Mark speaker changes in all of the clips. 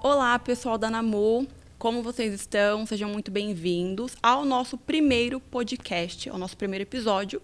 Speaker 1: Olá, pessoal da Namu, como vocês estão? Sejam muito bem-vindos ao nosso primeiro podcast, ao nosso primeiro episódio,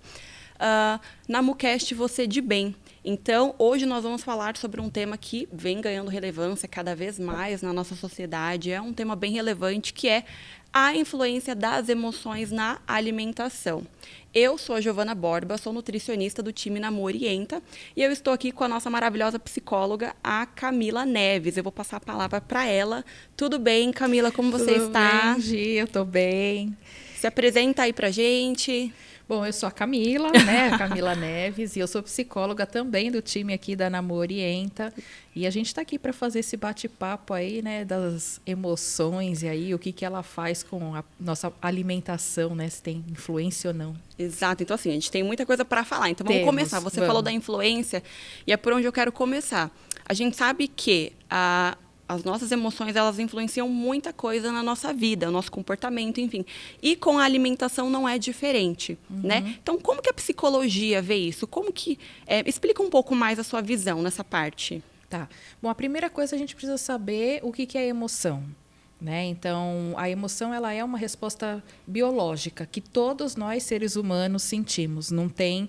Speaker 1: NamuCast Você de Bem. Então, hoje nós vamos falar sobre um tema que vem ganhando relevância cada vez mais na nossa sociedade. É um tema bem relevante, que é a influência das emoções na alimentação. Eu sou a Giovana Borba, sou nutricionista do time Namu Orienta e eu estou aqui com a nossa maravilhosa psicóloga, a Camila Neves. Eu vou passar a palavra para ela. Tudo bem, Camila? Como você está?
Speaker 2: Tudo bem, Gi, eu estou bem.
Speaker 1: Se apresenta aí pra gente.
Speaker 2: Bom, eu sou a Camila, né? A Camila Neves, e eu sou psicóloga também do time aqui da Namu Orienta. E a gente está aqui para fazer esse bate-papo aí, né? Das emoções e aí o que ela faz com a nossa alimentação, né? Se tem influência ou não.
Speaker 1: Exato. Então, assim, a gente tem muita coisa para falar. Então, vamos começar. Você falou da influência e é por onde eu quero começar. A gente sabe que as nossas emoções, elas influenciam muita coisa na nossa vida, o nosso comportamento, enfim. E com a alimentação não é diferente, né? Então, como que a psicologia vê isso? Explica um pouco mais a sua visão nessa parte.
Speaker 2: Tá. Bom, a primeira coisa a gente precisa saber o que é emoção. Né? Então, a emoção ela é uma resposta biológica que todos nós, seres humanos, sentimos. Não tem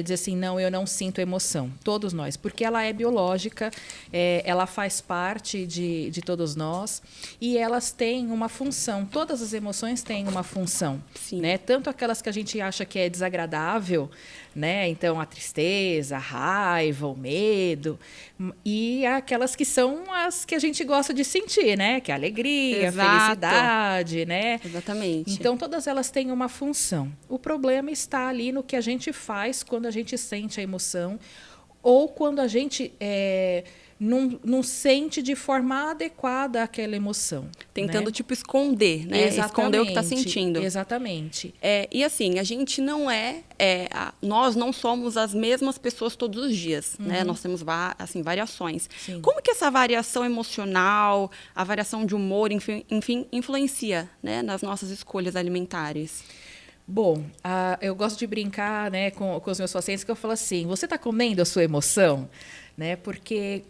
Speaker 2: dizer assim, não, eu não sinto emoção. Todos nós, porque ela é biológica, ela faz parte de todos nós e elas têm uma função. Todas as emoções têm uma função.
Speaker 1: Sim.
Speaker 2: Né? Tanto aquelas que a gente acha que é desagradável, né? Então, a tristeza, a raiva, o medo, e aquelas que são as que a gente gosta de sentir, né? Que é a alegria,
Speaker 1: Exato.
Speaker 2: A felicidade, né?
Speaker 1: Exatamente.
Speaker 2: Então, todas elas têm uma função. O problema está ali no que a gente faz quando a gente sente a emoção ou quando a gente não sente de forma adequada aquela emoção.
Speaker 1: Tentando,
Speaker 2: né?
Speaker 1: esconder, né?
Speaker 2: Exatamente,
Speaker 1: esconder o que está sentindo.
Speaker 2: Exatamente.
Speaker 1: E assim, a gente não nós não somos as mesmas pessoas todos os dias, né? Nós temos variações.
Speaker 2: Sim.
Speaker 1: Como que essa variação emocional, a variação de humor, enfim influencia, né, nas nossas escolhas alimentares?
Speaker 2: Bom, eu gosto de brincar, né, com os meus pacientes, que eu falo assim, você está comendo a sua emoção? Né? Porque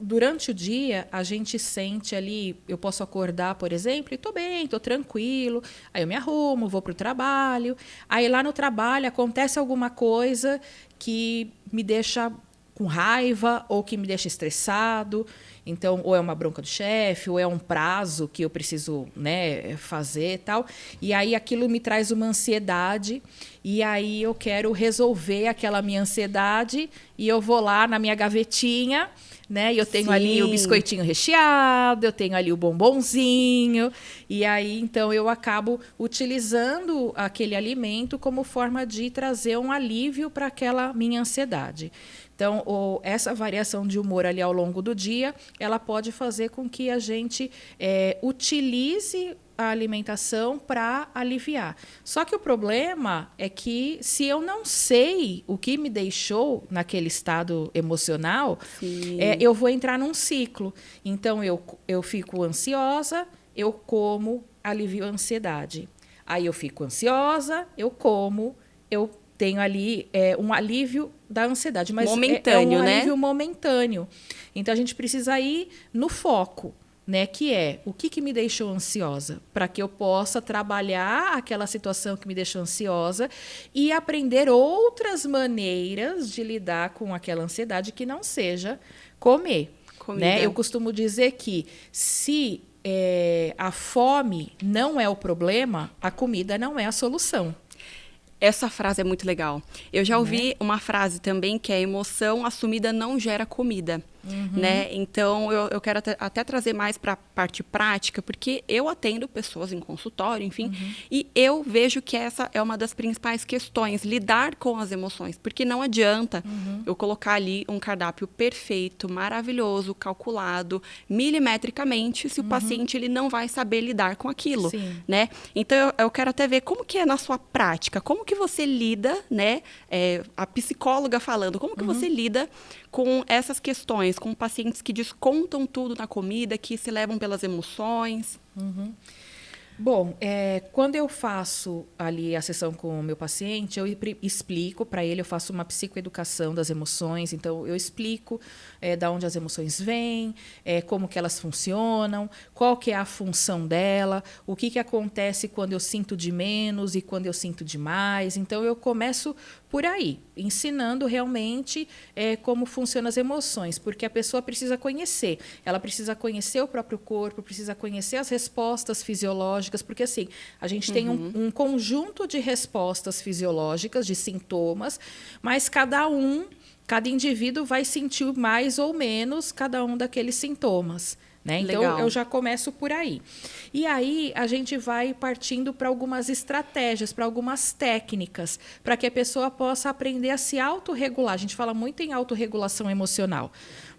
Speaker 2: durante o dia a gente sente ali, eu posso acordar, por exemplo, e estou bem, estou tranquilo, aí eu me arrumo, vou para o trabalho, aí lá no trabalho acontece alguma coisa que me deixa com raiva ou que me deixa estressado. Então, ou é uma bronca do chefe, ou é um prazo que eu preciso, né, fazer e tal. E aí aquilo me traz uma ansiedade, e aí eu quero resolver aquela minha ansiedade, e eu vou lá na minha gavetinha, né, e eu tenho ali o biscoitinho recheado, eu tenho ali o bombonzinho, e aí então eu acabo utilizando aquele alimento como forma de trazer um alívio para aquela minha ansiedade. Então, essa variação de humor ali ao longo do dia, ela pode fazer com que a gente utilize a alimentação para aliviar. Só que o problema é que se eu não sei o que me deixou naquele estado emocional, eu vou entrar num ciclo. Então, eu fico ansiosa, eu como, alivio a ansiedade. Aí eu fico ansiosa, eu como, eu tenho ali um alívio da ansiedade, mas
Speaker 1: momentâneo,
Speaker 2: um
Speaker 1: né?
Speaker 2: alívio momentâneo. Então, a gente precisa ir no foco, né? Que é o que me deixou ansiosa, para que eu possa trabalhar aquela situação que me deixou ansiosa e aprender outras maneiras de lidar com aquela ansiedade que não seja comer. Né? Eu costumo dizer que se a fome não é o problema, a comida não é a solução.
Speaker 1: Essa frase é muito legal. Eu já ouvi uma frase também que é: emoção assumida não gera comida. Né? Então, eu quero até trazer mais para a parte prática, porque eu atendo pessoas em consultório, enfim, e eu vejo que essa é uma das principais questões, lidar com as emoções, porque não adianta eu colocar ali um cardápio perfeito, maravilhoso, calculado, milimetricamente, se o paciente ele não vai saber lidar com aquilo. Né? Então, eu quero até ver como que é na sua prática, como que você lida, né? A psicóloga falando, como que você lida com essas questões, com pacientes que descontam tudo na comida, que se levam pelas emoções.
Speaker 2: Bom, quando eu faço ali a sessão com o meu paciente, eu explico para ele, eu faço uma psicoeducação das emoções, então eu explico da onde as emoções vêm, como que elas funcionam, qual que é a função dela, o que acontece quando eu sinto de menos e quando eu sinto de mais. Então, eu começo por aí, ensinando realmente como funcionam as emoções, porque a pessoa precisa conhecer. Ela precisa conhecer o próprio corpo, precisa conhecer as respostas fisiológicas, porque assim, a gente tem um conjunto de respostas fisiológicas, de sintomas, mas cada indivíduo vai sentir mais ou menos cada um daqueles sintomas. Né? Então, eu já começo por aí. E aí, a gente vai partindo para algumas estratégias, para algumas técnicas, para que a pessoa possa aprender a se autorregular. A gente fala muito em autorregulação emocional.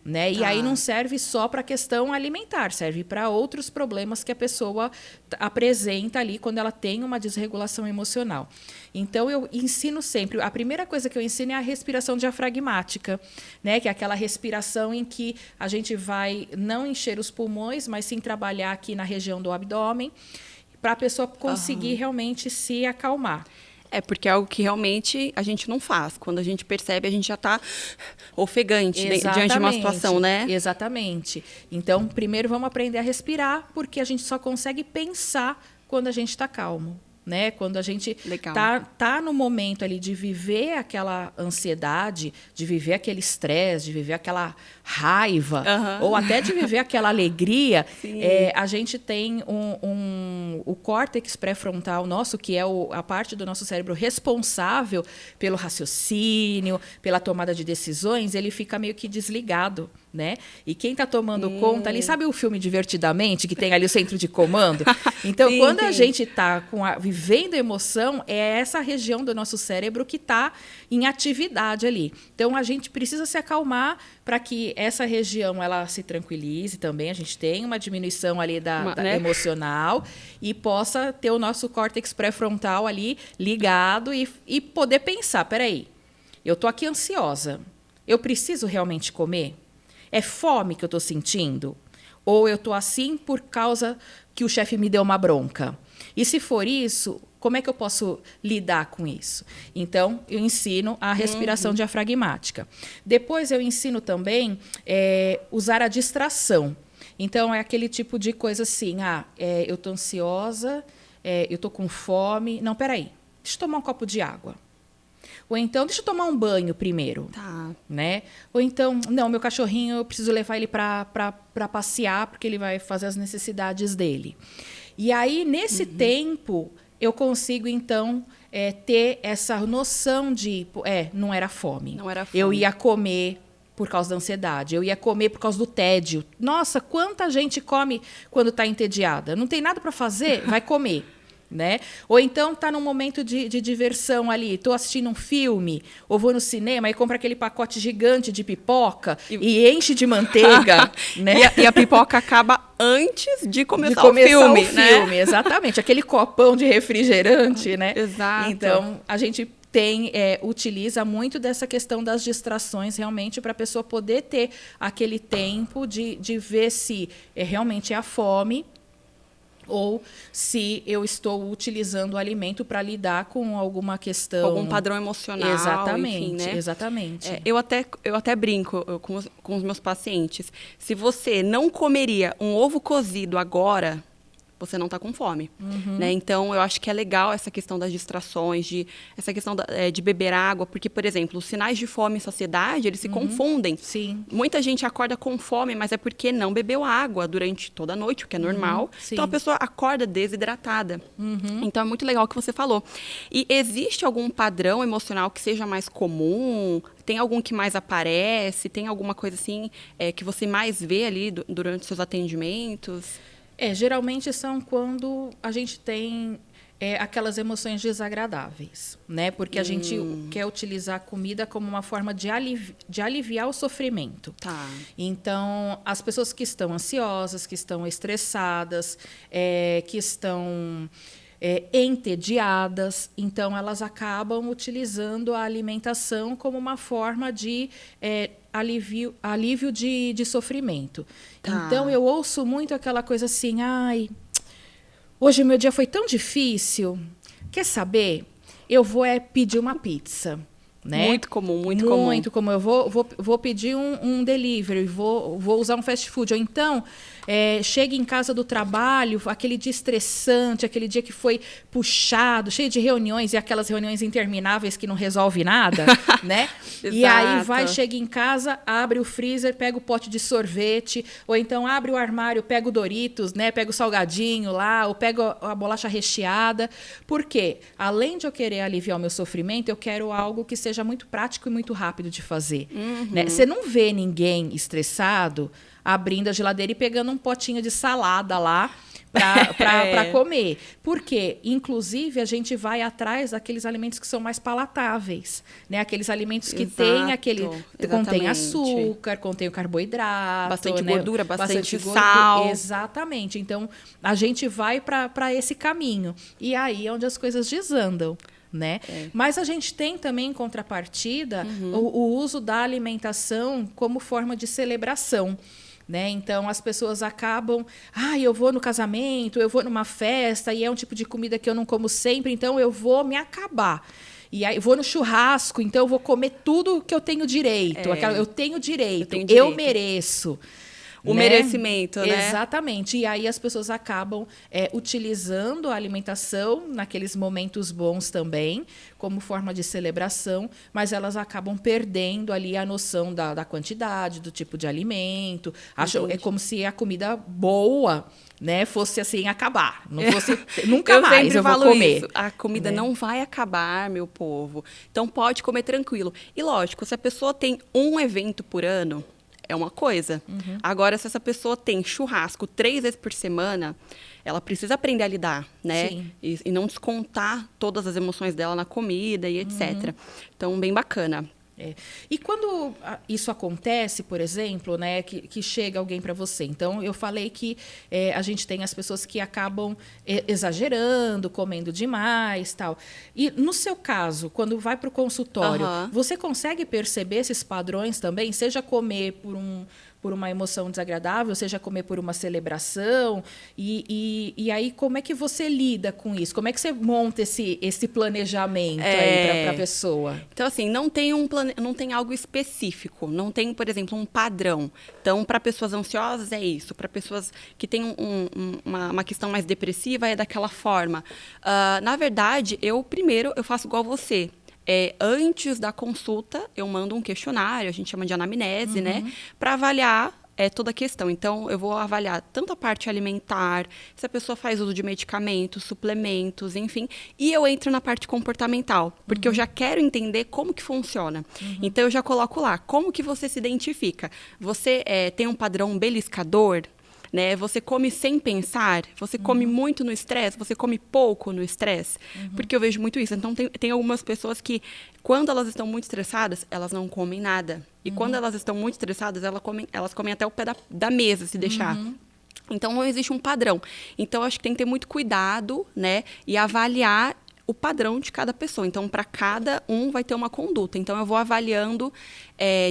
Speaker 2: Né? E aí não serve só para a questão alimentar, serve para outros problemas que a pessoa apresenta ali quando ela tem uma desregulação emocional. Então, eu ensino sempre, a primeira coisa que eu ensino é a respiração diafragmática, né? Que é aquela respiração em que a gente vai não encher os pulmões, mas sim trabalhar aqui na região do abdômen, para a pessoa conseguir realmente se acalmar.
Speaker 1: Porque é algo que realmente a gente não faz. Quando a gente percebe, a gente já está ofegante diante de uma situação, né?
Speaker 2: Exatamente. Então, primeiro vamos aprender a respirar, porque a gente só consegue pensar quando a gente está calmo. Né? Quando a gente tá no momento ali de viver aquela ansiedade, de viver aquele estresse, de viver aquela raiva, ou até de viver aquela alegria, a gente tem o córtex pré-frontal nosso, que é a parte do nosso cérebro responsável pelo raciocínio, pela tomada de decisões, ele fica meio que desligado. Né? E quem está tomando conta ali, sabe o filme Divertidamente, que tem ali o centro de comando? Então, quando a gente está vivendo a emoção, é essa região do nosso cérebro que está em atividade ali. Então, a gente precisa se acalmar para que essa região ela se tranquilize também. A gente tem uma diminuição ali da emocional e possa ter o nosso córtex pré-frontal ali ligado e poder pensar, peraí, eu estou aqui ansiosa, eu preciso realmente comer? É fome que eu estou sentindo? Ou eu estou assim por causa que o chefe me deu uma bronca? E se for isso, como é que eu posso lidar com isso? Então, eu ensino a respiração diafragmática. Depois, eu ensino também usar a distração. Então, é aquele tipo de coisa assim, eu estou ansiosa, eu estou com fome. Não, peraí, deixa eu tomar um copo de água. Ou então, deixa eu tomar um banho primeiro. Né? Ou então, não, meu cachorrinho, eu preciso levar ele para passear, porque ele vai fazer as necessidades dele. E aí, nesse tempo, eu consigo, então, ter essa noção de... não era fome.
Speaker 1: Não era fome.
Speaker 2: Eu ia comer por causa da ansiedade. Eu ia comer por causa do tédio. Nossa, quanta gente come quando está entediada? Não tem nada para fazer? Vai comer. Né? Ou então está num momento de diversão ali, estou assistindo um filme, ou vou no cinema e compro aquele pacote gigante de pipoca e enche de manteiga. Né?
Speaker 1: E a pipoca acaba antes de começar o filme.
Speaker 2: Né? Exatamente, aquele copão de refrigerante. Né?
Speaker 1: Exato.
Speaker 2: Então, a gente utiliza muito dessa questão das distrações realmente para a pessoa poder ter aquele tempo de ver se realmente é a fome, ou se eu estou utilizando o alimento para lidar com alguma questão...
Speaker 1: Algum padrão emocional.
Speaker 2: Exatamente,
Speaker 1: enfim, né?
Speaker 2: Exatamente.
Speaker 1: Eu até brinco com os meus pacientes. Se você não comeria um ovo cozido agora, você não está com fome. Né? Então, eu acho que é legal essa questão das distrações, essa questão de beber água, porque, por exemplo, os sinais de fome e saciedade, eles se confundem.
Speaker 2: Sim.
Speaker 1: Muita gente acorda com fome, mas é porque não bebeu água durante toda a noite, o que é normal. Então, a pessoa acorda desidratada. Então, é muito legal o que você falou. E existe algum padrão emocional que seja mais comum? Tem algum que mais aparece? Tem alguma coisa assim que você mais vê ali durante seus atendimentos?
Speaker 2: Geralmente são quando a gente tem aquelas emoções desagradáveis, né? Porque a gente quer utilizar a comida como uma forma de aliviar o sofrimento. Então, as pessoas que estão ansiosas, que estão estressadas, que estão entediadas, então elas acabam utilizando a alimentação como uma forma de alívio de sofrimento. Então, eu ouço muito aquela coisa assim, Hoje o meu dia foi tão difícil. Quer saber? Eu vou pedir uma pizza. Né?
Speaker 1: Muito comum, muito comum.
Speaker 2: Muito comum. Eu vou pedir um delivery, vou usar um fast food. Ou então, chega em casa do trabalho, aquele dia estressante, aquele dia que foi puxado, cheio de reuniões, e aquelas reuniões intermináveis que não resolve nada, né? E aí chega em casa, abre o freezer, pega o pote de sorvete, ou então abre o armário, pega o Doritos, né? Pega o salgadinho lá, ou pega a bolacha recheada. Por quê? Além de eu querer aliviar o meu sofrimento, eu quero algo que seja muito prático e muito rápido de fazer. Né? Você não vê ninguém estressado abrindo a geladeira e pegando um potinho de salada lá para comer. Porque, inclusive, a gente vai atrás daqueles alimentos que são mais palatáveis. Né? Aqueles alimentos que contém açúcar, contém o carboidrato.
Speaker 1: Bastante,
Speaker 2: né?
Speaker 1: gordura, bastante sal.
Speaker 2: Exatamente. Então, a gente vai para esse caminho. E aí é onde as coisas desandam. Né? Mas a gente tem também, em contrapartida, o uso da alimentação como forma de celebração. Né? Então, as pessoas acabam... eu vou no casamento, eu vou numa festa, e é um tipo de comida que eu não como sempre, então eu vou me acabar. E aí, vou no churrasco, então eu vou comer tudo que eu tenho direito. Eu tenho direito, eu mereço.
Speaker 1: O merecimento, né?
Speaker 2: Exatamente. E aí as pessoas acabam utilizando a alimentação naqueles momentos bons também, como forma de celebração, mas elas acabam perdendo ali a noção da quantidade, do tipo de alimento. É como se a comida boa, né, fosse assim, acabar. Não fosse nunca mais eu vou comer.
Speaker 1: Isso. A comida não vai acabar, meu povo. Então pode comer tranquilo. E lógico, se a pessoa tem um evento por ano, é uma coisa. Agora, se essa pessoa tem churrasco 3 vezes por semana, ela precisa aprender a lidar, né? E não descontar todas as emoções dela na comida e etc. Então, bem bacana.
Speaker 2: E quando isso acontece, por exemplo, né, que chega alguém para você, então eu falei que a gente tem as pessoas que acabam exagerando, comendo demais, tal. E no seu caso, quando vai para o consultório, você consegue perceber esses padrões também? Seja comer por uma emoção desagradável, seja comer por uma celebração, e aí como é que você lida com isso? Como é que você monta esse planejamento aí para a pessoa?
Speaker 1: Então, assim, não tem algo específico, não tem, por exemplo, um padrão. Então, para pessoas ansiosas é isso, para pessoas que têm uma questão mais depressiva é daquela forma. Na verdade, eu faço igual você. Antes da consulta, eu mando um questionário, a gente chama de anamnese, né? Para avaliar toda a questão. Então, eu vou avaliar tanto a parte alimentar, se a pessoa faz uso de medicamentos, suplementos, enfim. E eu entro na parte comportamental, porque eu já quero entender como que funciona. Então, eu já coloco lá, como que você se identifica? Você tem um padrão beliscador? Né? Você come sem pensar, você come muito no estresse, você come pouco no estresse, porque eu vejo muito isso. Então, tem algumas pessoas que, quando elas estão muito estressadas, elas não comem nada. E quando elas estão muito estressadas, elas comem até o pé da mesa, se deixar. Então, não existe um padrão. Então, acho que tem que ter muito cuidado, né? E avaliar o padrão de cada pessoa. Então, para cada um vai ter uma conduta. Então, eu vou avaliando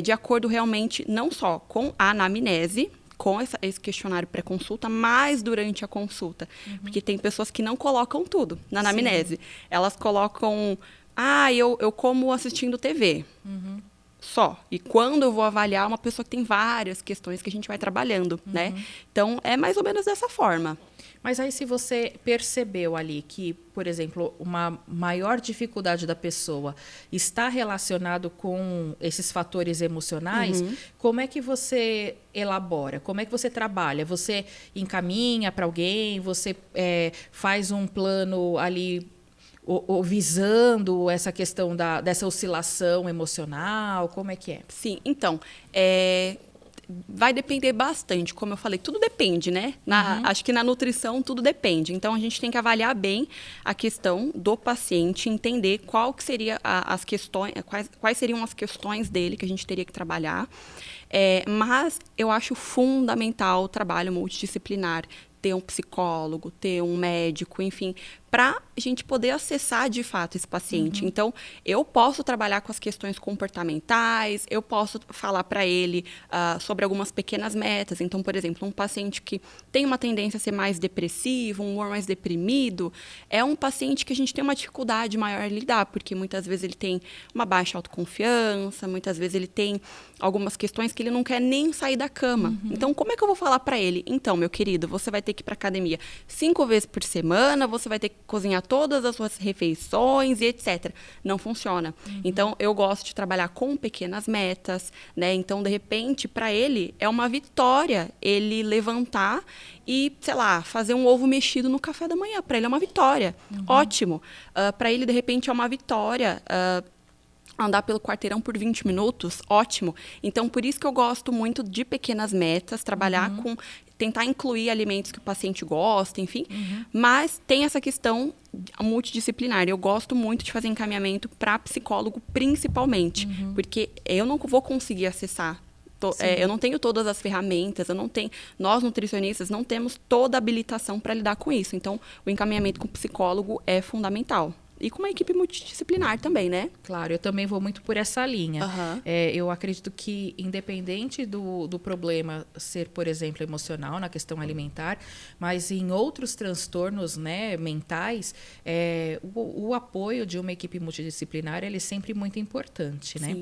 Speaker 1: de acordo realmente, não só com a anamnese, com esse questionário pré-consulta, mas durante a consulta. Porque tem pessoas que não colocam tudo na anamnese. Elas colocam, eu como assistindo TV. Só. E quando eu vou avaliar uma pessoa que tem várias questões que a gente vai trabalhando, né? Então, é mais ou menos dessa forma.
Speaker 2: Mas aí, se você percebeu ali que, por exemplo, uma maior dificuldade da pessoa está relacionado com esses fatores emocionais, como é que você elabora? Como é que você trabalha? Você encaminha para alguém? Você faz um plano ali visando essa questão dessa oscilação emocional? Como é que é?
Speaker 1: Sim, então... vai depender bastante, como eu falei, tudo depende, né? Acho que na nutrição tudo depende. Então, a gente tem que avaliar bem a questão do paciente, entender qual que seria as questões, quais seriam as questões dele que a gente teria que trabalhar. Mas eu acho fundamental o trabalho multidisciplinar. ter um psicólogo, ter um médico, enfim, para a gente poder acessar de fato esse paciente. Então, eu posso trabalhar com as questões comportamentais, eu posso falar para ele sobre algumas pequenas metas. Então, por exemplo, um paciente que tem uma tendência a ser mais depressivo, um humor mais deprimido, é um paciente que a gente tem uma dificuldade maior em lidar, porque muitas vezes ele tem uma baixa autoconfiança, muitas vezes ele tem algumas questões que ele não quer nem sair da cama. Então, como é que eu vou falar para ele? Então, meu querido, você vai ter que ir para academia 5 vezes por semana, você vai ter que cozinhar todas as suas refeições e etc. Não funciona. Então, eu gosto de trabalhar com pequenas metas, né? Então, de repente, para ele, é uma vitória ele levantar e, sei lá, fazer um ovo mexido no café da manhã. Para ele é uma vitória. Ótimo. Para ele, de repente, é uma vitória andar pelo quarteirão por 20 minutos, ótimo. Então, por isso que eu gosto muito de pequenas metas, trabalhar com... tentar incluir alimentos que o paciente gosta, enfim. Mas tem essa questão multidisciplinar. Eu gosto muito de fazer encaminhamento para psicólogo, principalmente. Porque eu não vou conseguir acessar. Eu não tenho todas as ferramentas, nós nutricionistas não temos toda a habilitação para lidar com isso. Então, o encaminhamento com o psicólogo é fundamental. E com uma equipe multidisciplinar também, né?
Speaker 2: Claro, eu também vou muito por essa linha. Eu acredito que, independente do problema ser, por exemplo, emocional, na questão alimentar, mas em outros transtornos, né, mentais, o apoio de uma equipe multidisciplinar ele é sempre muito importante, né?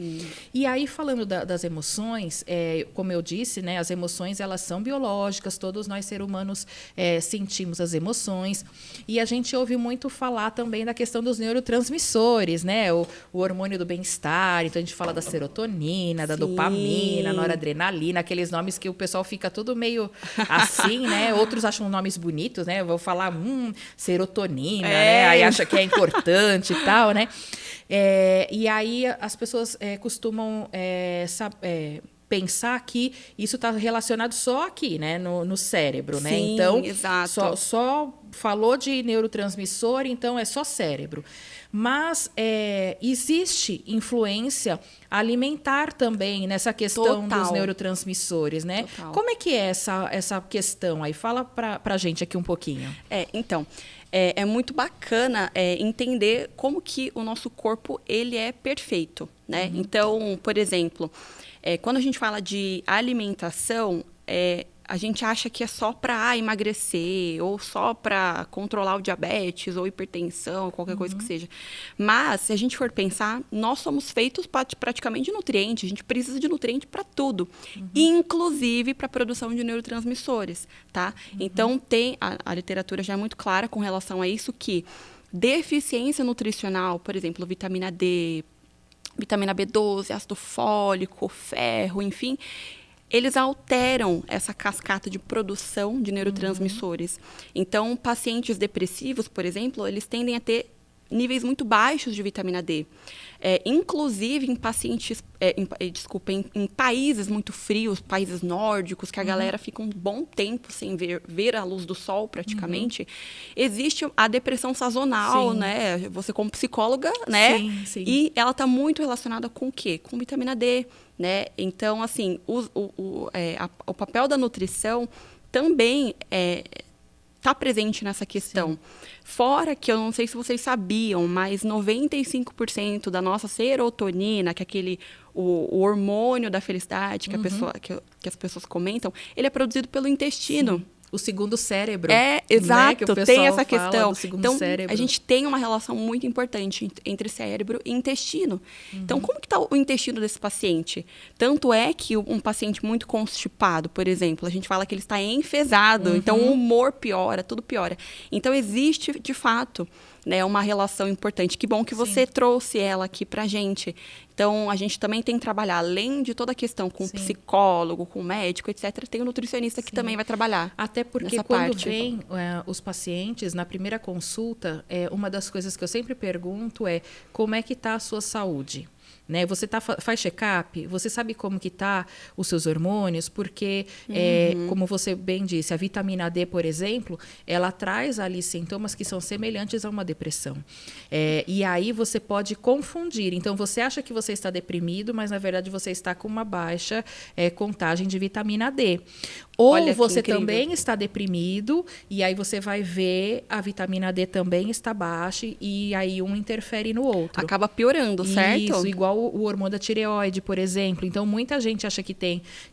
Speaker 2: E aí, falando das emoções, como eu disse, né, as emoções elas são biológicas, todos nós seres humanos sentimos as emoções. E a gente ouve muito falar também da questão dos neurotransmissores, né? O hormônio do bem-estar. Então, a gente fala da serotonina, da dopamina, noradrenalina, aqueles nomes que o pessoal fica tudo meio assim, né? Outros acham nomes bonitos, né? Eu vou falar, serotonina, né? Aí acha que é importante e tal, né? E aí as pessoas costumam pensar que isso está relacionado só aqui, né? No cérebro, né? Então,
Speaker 1: exato.
Speaker 2: Só falou de neurotransmissor, então é só cérebro. Mas existe influência alimentar também nessa questão dos neurotransmissores, né? Como é que é essa questão aí? Fala para a gente aqui um pouquinho.
Speaker 1: Então, é muito bacana entender como que o nosso corpo ele é perfeito, né? Então, por exemplo, quando a gente fala de alimentação, a gente acha que é só para emagrecer, ou só para controlar o diabetes, ou hipertensão, qualquer coisa que seja. Mas, se a gente for pensar, nós somos feitos praticamente de nutrientes. A gente precisa de nutriente para tudo, inclusive para a produção de neurotransmissores, tá? Então, a literatura já é muito clara com relação a isso, que deficiência nutricional, por exemplo, vitamina D, vitamina B12, ácido fólico, ferro, enfim, eles alteram essa cascata de produção de neurotransmissores. Então, pacientes depressivos, por exemplo, eles tendem a ter níveis muito baixos de vitamina D. Inclusive em pacientes, em países muito frios, países nórdicos, que a galera fica um bom tempo sem ver a luz do sol praticamente, existe a depressão sazonal, né? Você como psicóloga, né?
Speaker 2: Sim.
Speaker 1: E ela está muito relacionada com o quê? Com vitamina D, né? Então, assim, o papel da nutrição também está presente nessa questão. Fora que, eu não sei se vocês sabiam, mas 95% da nossa serotonina, que é o hormônio da felicidade que as pessoas comentam, ele é produzido pelo intestino.
Speaker 2: O segundo cérebro.
Speaker 1: Exato,
Speaker 2: né? Que o pessoal
Speaker 1: tem essa
Speaker 2: fala
Speaker 1: questão.
Speaker 2: do segundo
Speaker 1: Então,
Speaker 2: cérebro.
Speaker 1: a gente tem uma relação muito importante entre cérebro e intestino. Então, como que está o intestino desse paciente? Tanto é que um paciente muito constipado, por exemplo, a gente fala que ele está enfesado, então o humor piora, tudo piora. Então, existe, de fato, né, uma relação importante. Que bom que você trouxe ela aqui pra gente. Então, a gente também tem que trabalhar, além de toda a questão com psicólogo, com médico, etc., tem o nutricionista que também vai trabalhar.
Speaker 2: Até porque
Speaker 1: nessa
Speaker 2: quando
Speaker 1: parte.
Speaker 2: vem os pacientes, na primeira consulta, uma das coisas que eu sempre pergunto é como é que está a sua saúde? Né? Você faz check-up? Você sabe como que está os seus hormônios? Porque, como você bem disse, a vitamina D, por exemplo, ela traz ali sintomas que são semelhantes a uma depressão. E aí você pode confundir. Então, você acha que você está deprimido, mas, na verdade, você está com uma baixa contagem de vitamina D. Ou
Speaker 1: Olha que
Speaker 2: você
Speaker 1: incrível.
Speaker 2: também está deprimido, e aí você vai ver a vitamina D também está baixa, e aí um interfere no outro.
Speaker 1: Acaba piorando, certo?
Speaker 2: Isso, igual o hormônio da tireoide, por exemplo. Então, muita gente acha que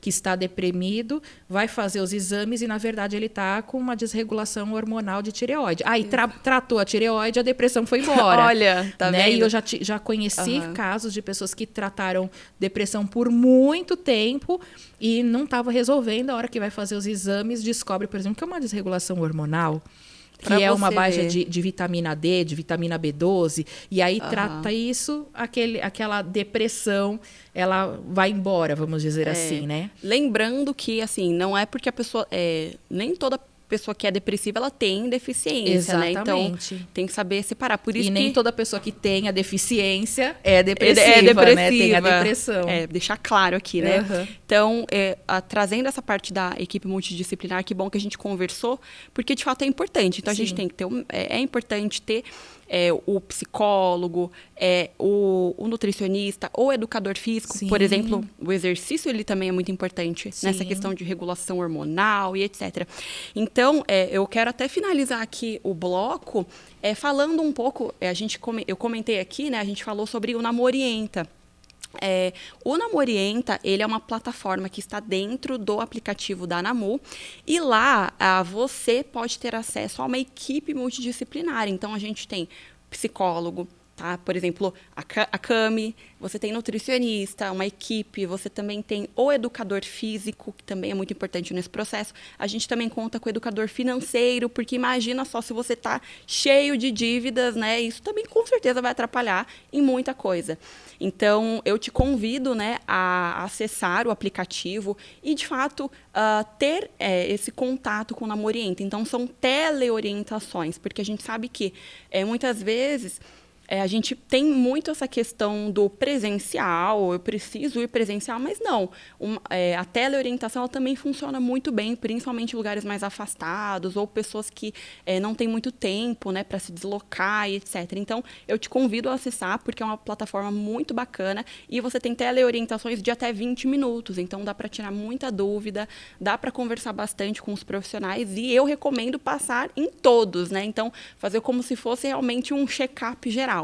Speaker 2: está deprimido, vai fazer os exames e, na verdade, ele está com uma desregulação hormonal de tireoide. Aí, tratou a tireoide, a depressão foi embora.
Speaker 1: Olha, tá
Speaker 2: né?
Speaker 1: vendo?
Speaker 2: E eu já conheci casos de pessoas que trataram depressão por muito tempo e não estava resolvendo. A hora que vai fazer os exames, descobre, por exemplo, que é uma desregulação hormonal, que
Speaker 1: Pra
Speaker 2: é uma
Speaker 1: você
Speaker 2: baixa
Speaker 1: ver.
Speaker 2: de vitamina D, de vitamina B12, e aí trata isso, aquela depressão, ela vai embora, vamos dizer assim, né?
Speaker 1: Lembrando que, assim, não é porque a pessoa... nem toda pessoa que é depressiva, ela tem deficiência, né? Então,
Speaker 2: Exatamente.
Speaker 1: tem que saber separar. Por isso
Speaker 2: E nem
Speaker 1: que
Speaker 2: toda pessoa que tem a deficiência é depressiva,
Speaker 1: é depressiva.
Speaker 2: né? Tem a depressão.
Speaker 1: Deixar claro aqui, né?
Speaker 2: Uhum.
Speaker 1: Então, trazendo essa parte da equipe multidisciplinar, que bom que a gente conversou, porque de fato é importante. Então, a gente tem que ter... é importante ter o psicólogo, o nutricionista, o educador físico.
Speaker 2: Sim.
Speaker 1: Por exemplo, o exercício ele também é muito importante nessa questão de regulação hormonal e etc. Então, eu quero até finalizar aqui o bloco falando um pouco, eu comentei aqui, né, a gente falou sobre o Namorienta. O Namorienta, ele é uma plataforma que está dentro do aplicativo da Namu e lá você pode ter acesso a uma equipe multidisciplinar. Então, a gente tem psicólogo, tá? Por exemplo, a Cami, você tem nutricionista, uma equipe, você também tem o educador físico, que também é muito importante nesse processo. A gente também conta com o educador financeiro, porque imagina só se você está cheio de dívidas, né? Isso também com certeza vai atrapalhar em muita coisa. Então, eu te convido, né, a acessar o aplicativo e, de fato, ter esse contato com o Namorienta. Então, são teleorientações, porque a gente sabe que, muitas vezes, a gente tem muito essa questão do presencial, eu preciso ir presencial, mas não. A teleorientação ela também funciona muito bem, principalmente em lugares mais afastados ou pessoas que não têm muito tempo, né, para se deslocar e etc. Então, eu te convido a acessar, porque é uma plataforma muito bacana e você tem teleorientações de até 20 minutos. Então, dá para tirar muita dúvida, dá para conversar bastante com os profissionais e eu recomendo passar em todos, né? Então, fazer como se fosse realmente um check-up geral.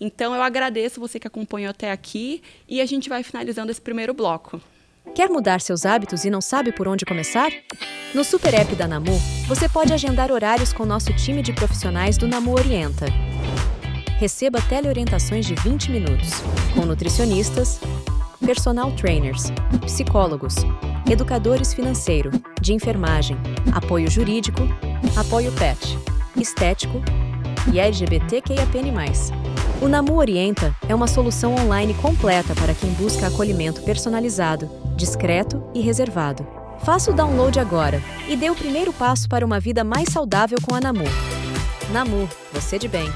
Speaker 1: Então, eu agradeço você que acompanhou até aqui e a gente vai finalizando esse primeiro bloco.
Speaker 3: Quer mudar seus hábitos e não sabe por onde começar? No Super App da Namu, você pode agendar horários com nosso time de profissionais do Namu Orienta. Receba teleorientações de 20 minutos, com nutricionistas, personal trainers, psicólogos, educadores financeiro, de enfermagem, apoio jurídico, apoio PET, estético e LGBTQIAPN+. O Namu Orienta é uma solução online completa para quem busca acolhimento personalizado, discreto e reservado. Faça o download agora e dê o primeiro passo para uma vida mais saudável com a Namu. Namu, você de bem.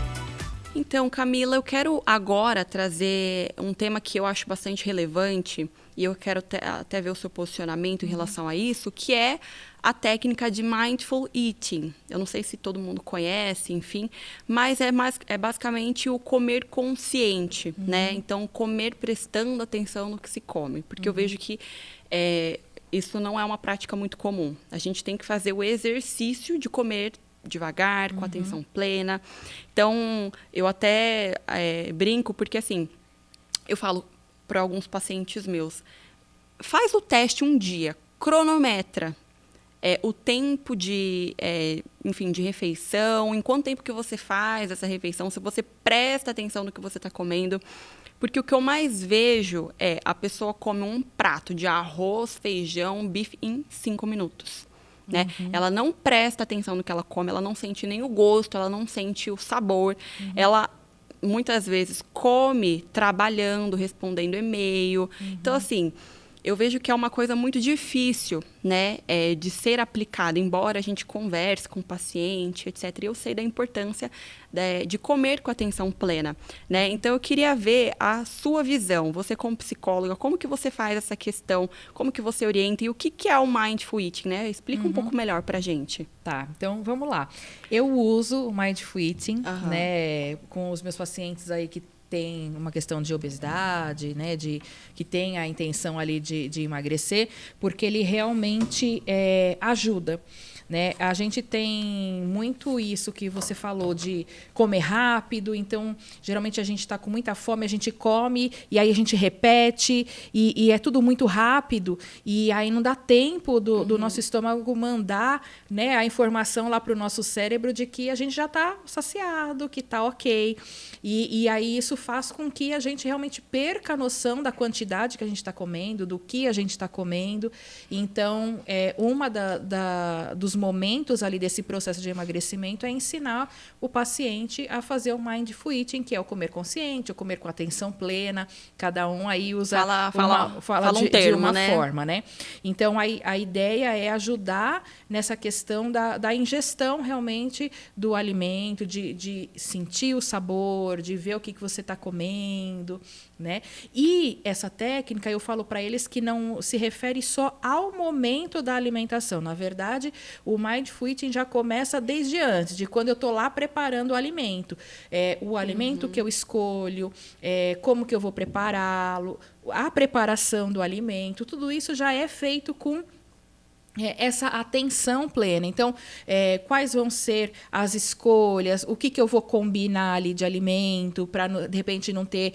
Speaker 1: Então, Camila, eu quero agora trazer um tema que eu acho bastante relevante e eu quero até ver o seu posicionamento em relação a isso, que é a técnica de Mindful Eating. Eu não sei se todo mundo conhece, enfim, mas é basicamente o comer consciente, né? Então, comer prestando atenção no que se come, porque eu vejo que isso não é uma prática muito comum. A gente tem que fazer o exercício de comer devagar, com atenção plena. Então, eu até brinco, porque assim, eu falo para alguns pacientes meus, faz o teste um dia, cronometra o tempo de refeição, em quanto tempo que você faz essa refeição, se você presta atenção no que você está comendo. Porque o que eu mais vejo é a pessoa come um prato de arroz, feijão, bife em 5 minutos. Né? Ela não presta atenção no que ela come, ela não sente nem o gosto, ela não sente o sabor. Ela, muitas vezes, come trabalhando, respondendo e-mail. Então, assim, eu vejo que é uma coisa muito difícil, né, de ser aplicada, embora a gente converse com o paciente, etc. Eu sei da importância de comer com atenção plena, né? Então, eu queria ver a sua visão, você como psicóloga, como que você faz essa questão, como que você orienta e o que é o Mindful Eating, né? Explica um pouco melhor pra gente.
Speaker 2: Tá, então vamos lá. Eu uso o Mindful Eating, né, com os meus pacientes aí que tem uma questão de obesidade, né, que tem a intenção ali de emagrecer, porque ele realmente ajuda. Né? A gente tem muito isso que você falou de comer rápido, então geralmente a gente está com muita fome, a gente come e aí a gente repete e é tudo muito rápido e aí não dá tempo do nosso estômago mandar, né, a informação lá para o nosso cérebro de que a gente já está saciado, que está ok. E aí isso faz com que a gente realmente perca a noção da quantidade que a gente está comendo, do que a gente está comendo. Então, uma dos momentos ali desse processo de emagrecimento é ensinar o paciente a fazer o mindful eating, que é o comer consciente, o comer com atenção plena. Cada um aí usa fala
Speaker 1: um termo,
Speaker 2: de uma
Speaker 1: né?
Speaker 2: forma, né? Então a ideia é ajudar nessa questão da ingestão realmente do alimento, de sentir o sabor, de ver o que você está comendo, né? E essa técnica eu falo para eles que não se refere só ao momento da alimentação. Na verdade, o mindful eating já começa desde antes, de quando eu estou lá preparando o alimento. O alimento que eu escolho, como que eu vou prepará-lo, a preparação do alimento, tudo isso já é feito com essa atenção plena. Então, quais vão ser as escolhas, o que eu vou combinar ali de alimento para, de repente, não ter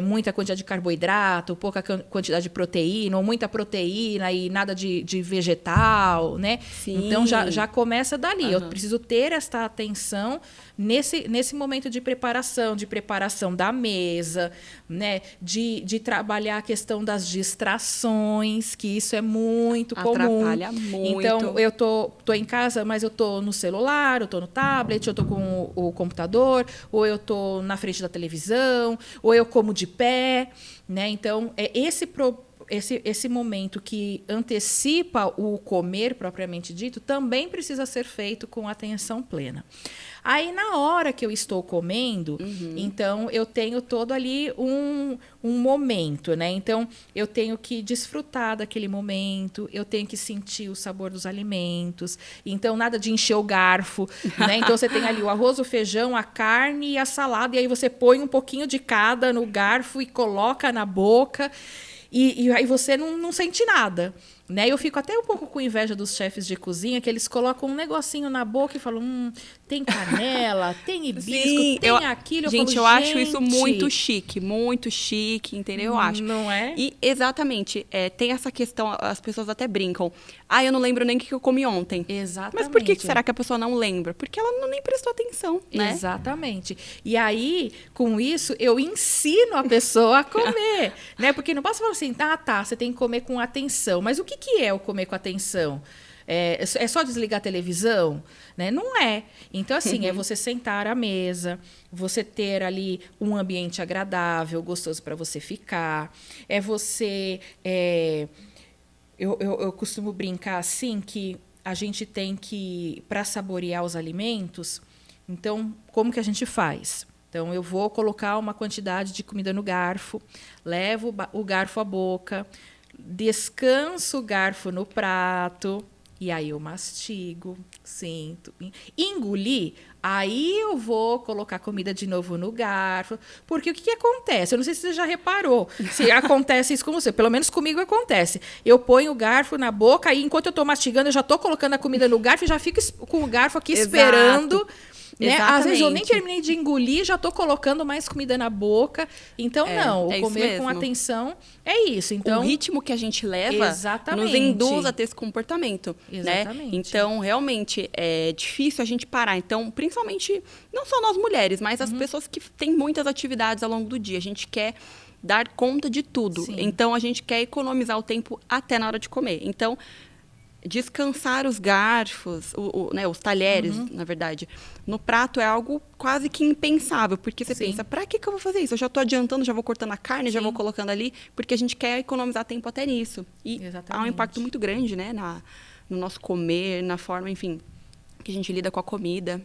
Speaker 2: muita quantidade de carboidrato, pouca quantidade de proteína, ou muita proteína e nada de vegetal, né?
Speaker 1: Sim.
Speaker 2: Então, já começa dali. Eu preciso ter esta atenção nesse momento de preparação da mesa, né? De trabalhar a questão das distrações, que isso é muito comum.
Speaker 1: Atrapalha muito.
Speaker 2: Então, eu tô em casa, mas eu tô no celular, eu tô no tablet, eu tô com o computador, ou eu tô na frente da televisão, ou eu como de pé, né? Então, esse momento que antecipa o comer propriamente dito também precisa ser feito com atenção plena. Aí, na hora que eu estou comendo, então, eu tenho todo ali um momento, né? Então, eu tenho que desfrutar daquele momento, eu tenho que sentir o sabor dos alimentos. Então, nada de encher o garfo, né? Então, você tem ali o arroz, o feijão, a carne e a salada, e aí você põe um pouquinho de cada no garfo e coloca na boca, e aí você não sente nada. Né? Eu fico até um pouco com inveja dos chefes de cozinha, que eles colocam um negocinho na boca e falam, tem canela, tem hibisco,
Speaker 1: Sim,
Speaker 2: tem aquilo.
Speaker 1: Eu acho isso muito chique, entendeu? Eu acho.
Speaker 2: Não é?
Speaker 1: E, exatamente, tem essa questão, as pessoas até brincam. Eu não lembro nem o que eu comi ontem.
Speaker 2: Exatamente.
Speaker 1: Mas por que será que a pessoa não lembra? Porque ela nem prestou atenção, né?
Speaker 2: Exatamente. E aí, com isso, eu ensino a pessoa a comer, né? Porque não posso falar assim, você tem que comer com atenção. Mas o que é o comer com atenção? É só desligar a televisão? Né? Não é. Então, assim, é você sentar à mesa, você ter ali um ambiente agradável, gostoso para você ficar. É você... Eu costumo brincar assim que a gente tem que, para saborear os alimentos, então, como que a gente faz? Então, eu vou colocar uma quantidade de comida no garfo, levo o garfo à boca, descanso o garfo no prato, e aí eu mastigo, sinto, engoli, aí eu vou colocar comida de novo no garfo, porque o que acontece? Eu não sei se você já reparou, se acontece isso com você, pelo menos comigo acontece. Eu ponho o garfo na boca, aí enquanto eu estou mastigando, eu já estou colocando a comida no garfo e já fico com o garfo aqui esperando. Né? Às vezes eu nem terminei de engolir, já estou colocando mais comida na boca. Então, o comer com atenção é isso. Então,
Speaker 1: o ritmo que a gente leva nos induz a ter esse comportamento.
Speaker 2: Exatamente.
Speaker 1: Né? Então, realmente, é difícil a gente parar. Então, principalmente, não só nós mulheres, mas as pessoas que têm muitas atividades ao longo do dia. A gente quer dar conta de tudo.
Speaker 2: Sim.
Speaker 1: Então, a gente quer economizar o tempo até na hora de comer. Então, descansar os garfos, os talheres, na verdade, no prato é algo quase que impensável, porque você pensa, pra que eu vou fazer isso? Eu já estou adiantando, já vou cortando a carne, já vou colocando ali, porque a gente quer economizar tempo até nisso. E há um impacto muito grande, né, no nosso comer, na forma, enfim, que a gente lida com a comida.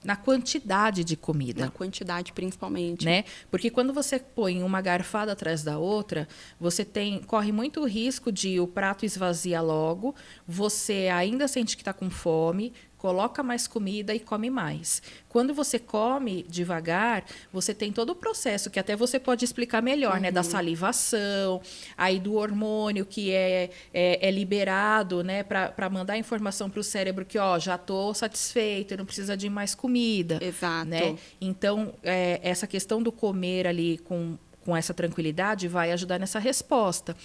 Speaker 2: Na quantidade de comida.
Speaker 1: Na quantidade, principalmente.
Speaker 2: Né? Porque quando você põe uma garfada atrás da outra, você corre muito risco de o prato esvazia logo, você ainda sente que está com fome, coloca mais comida e come mais. Quando você come devagar, você tem todo o processo, que até você pode explicar melhor, né? Da salivação, aí do hormônio que é liberado, né? Para mandar informação para o cérebro que, ó, já estou satisfeito, não precisa de mais comida.
Speaker 1: Exato.
Speaker 2: Né? Então, essa questão do comer ali com essa tranquilidade vai ajudar nessa resposta.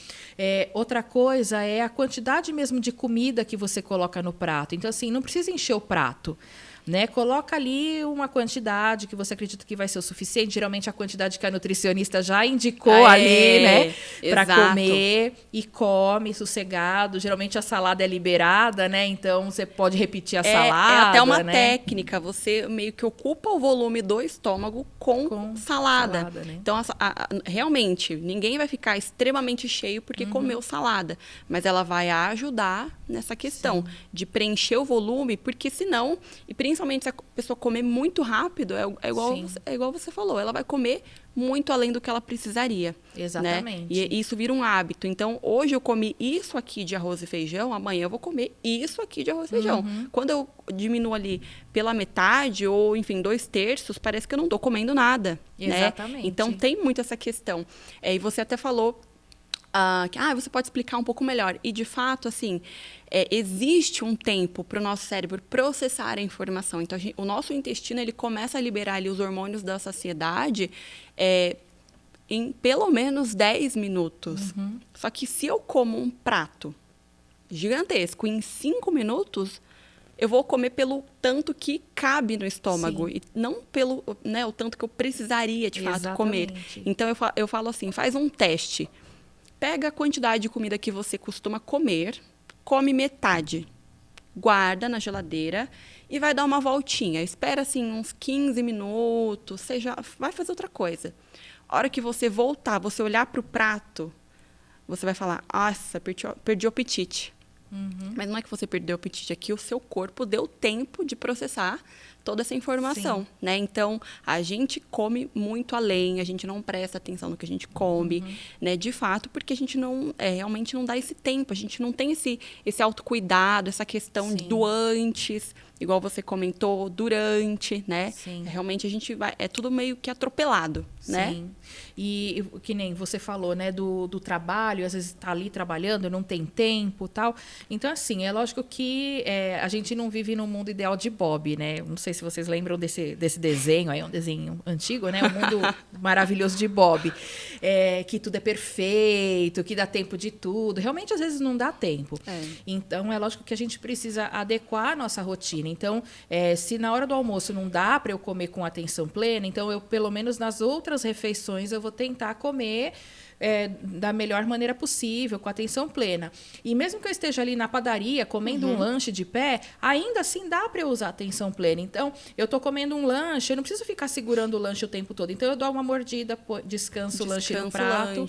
Speaker 2: Outra coisa é a quantidade mesmo de comida que você coloca no prato. Então, assim, não precisa encher o prato. Né? Coloca ali uma quantidade que você acredita que vai ser o suficiente. Geralmente a quantidade que a nutricionista já indicou ali, né? Para comer, e come sossegado. Geralmente a salada é liberada, né? Então você pode repetir a salada.
Speaker 1: É até uma
Speaker 2: né?
Speaker 1: técnica. Você meio que ocupa o volume do estômago com salada.
Speaker 2: Né?
Speaker 1: Então, realmente, ninguém vai ficar extremamente cheio porque comeu salada. Mas ela vai ajudar nessa questão de preencher o volume, porque senão, e principalmente se a pessoa comer muito rápido, é igual você falou, ela vai comer muito além do que ela precisaria.
Speaker 2: Exatamente.
Speaker 1: Né? E isso vira um hábito. Então, hoje eu comi isso aqui de arroz e feijão, amanhã eu vou comer isso aqui de arroz e feijão. Quando eu diminuo ali pela metade, ou, enfim, 2/3, parece que eu não estou comendo nada.
Speaker 2: Exatamente.
Speaker 1: Né? Então, tem muito essa questão. E você até falou que você pode explicar um pouco melhor. E, de fato, assim, existe um tempo para o nosso cérebro processar a informação. Então, o nosso intestino ele começa a liberar ali os hormônios da saciedade em pelo menos 10 minutos. Só que se eu como um prato gigantesco em 5 minutos, eu vou comer pelo tanto que cabe no estômago. E não pelo o tanto que eu precisaria, de fato, comer. Então, eu falo assim, faz um teste. Pega a quantidade de comida que você costuma comer, come metade, guarda na geladeira e vai dar uma voltinha. Espera, assim, uns 15 minutos, vai fazer outra coisa. A hora que você voltar, você olhar para o prato, você vai falar, nossa, perdi o apetite. Mas não é que você perdeu o apetite, é que o seu corpo deu tempo de processar toda essa informação, né? Então, a gente come muito além, a gente não presta atenção no que a gente come, né? De fato, porque a gente realmente não dá esse tempo, a gente não tem esse autocuidado, essa questão do antes, igual você comentou, durante, né? Realmente a gente é tudo meio que atropelado, né?
Speaker 2: E que nem você falou, né, do trabalho, às vezes está ali trabalhando, não tem tempo, tal. Então, assim, é lógico que a gente não vive num mundo ideal de Bob, né? Não sei se vocês lembram desse desenho, aí um desenho antigo, né? O mundo maravilhoso de Bob, que tudo é perfeito, que dá tempo de tudo. Realmente, às vezes, não dá tempo. Então, é lógico que a gente precisa adequar a nossa rotina. Então, se na hora do almoço não dá para eu comer com atenção plena, então eu, pelo menos nas outras refeições, eu vou tentar comer da melhor maneira possível, com atenção plena. E mesmo que eu esteja ali na padaria comendo um lanche de pé, ainda assim dá para eu usar atenção plena. Então, eu estou comendo um lanche, eu não preciso ficar segurando o lanche o tempo todo. Então, eu dou uma mordida, descanso o lanche no prato,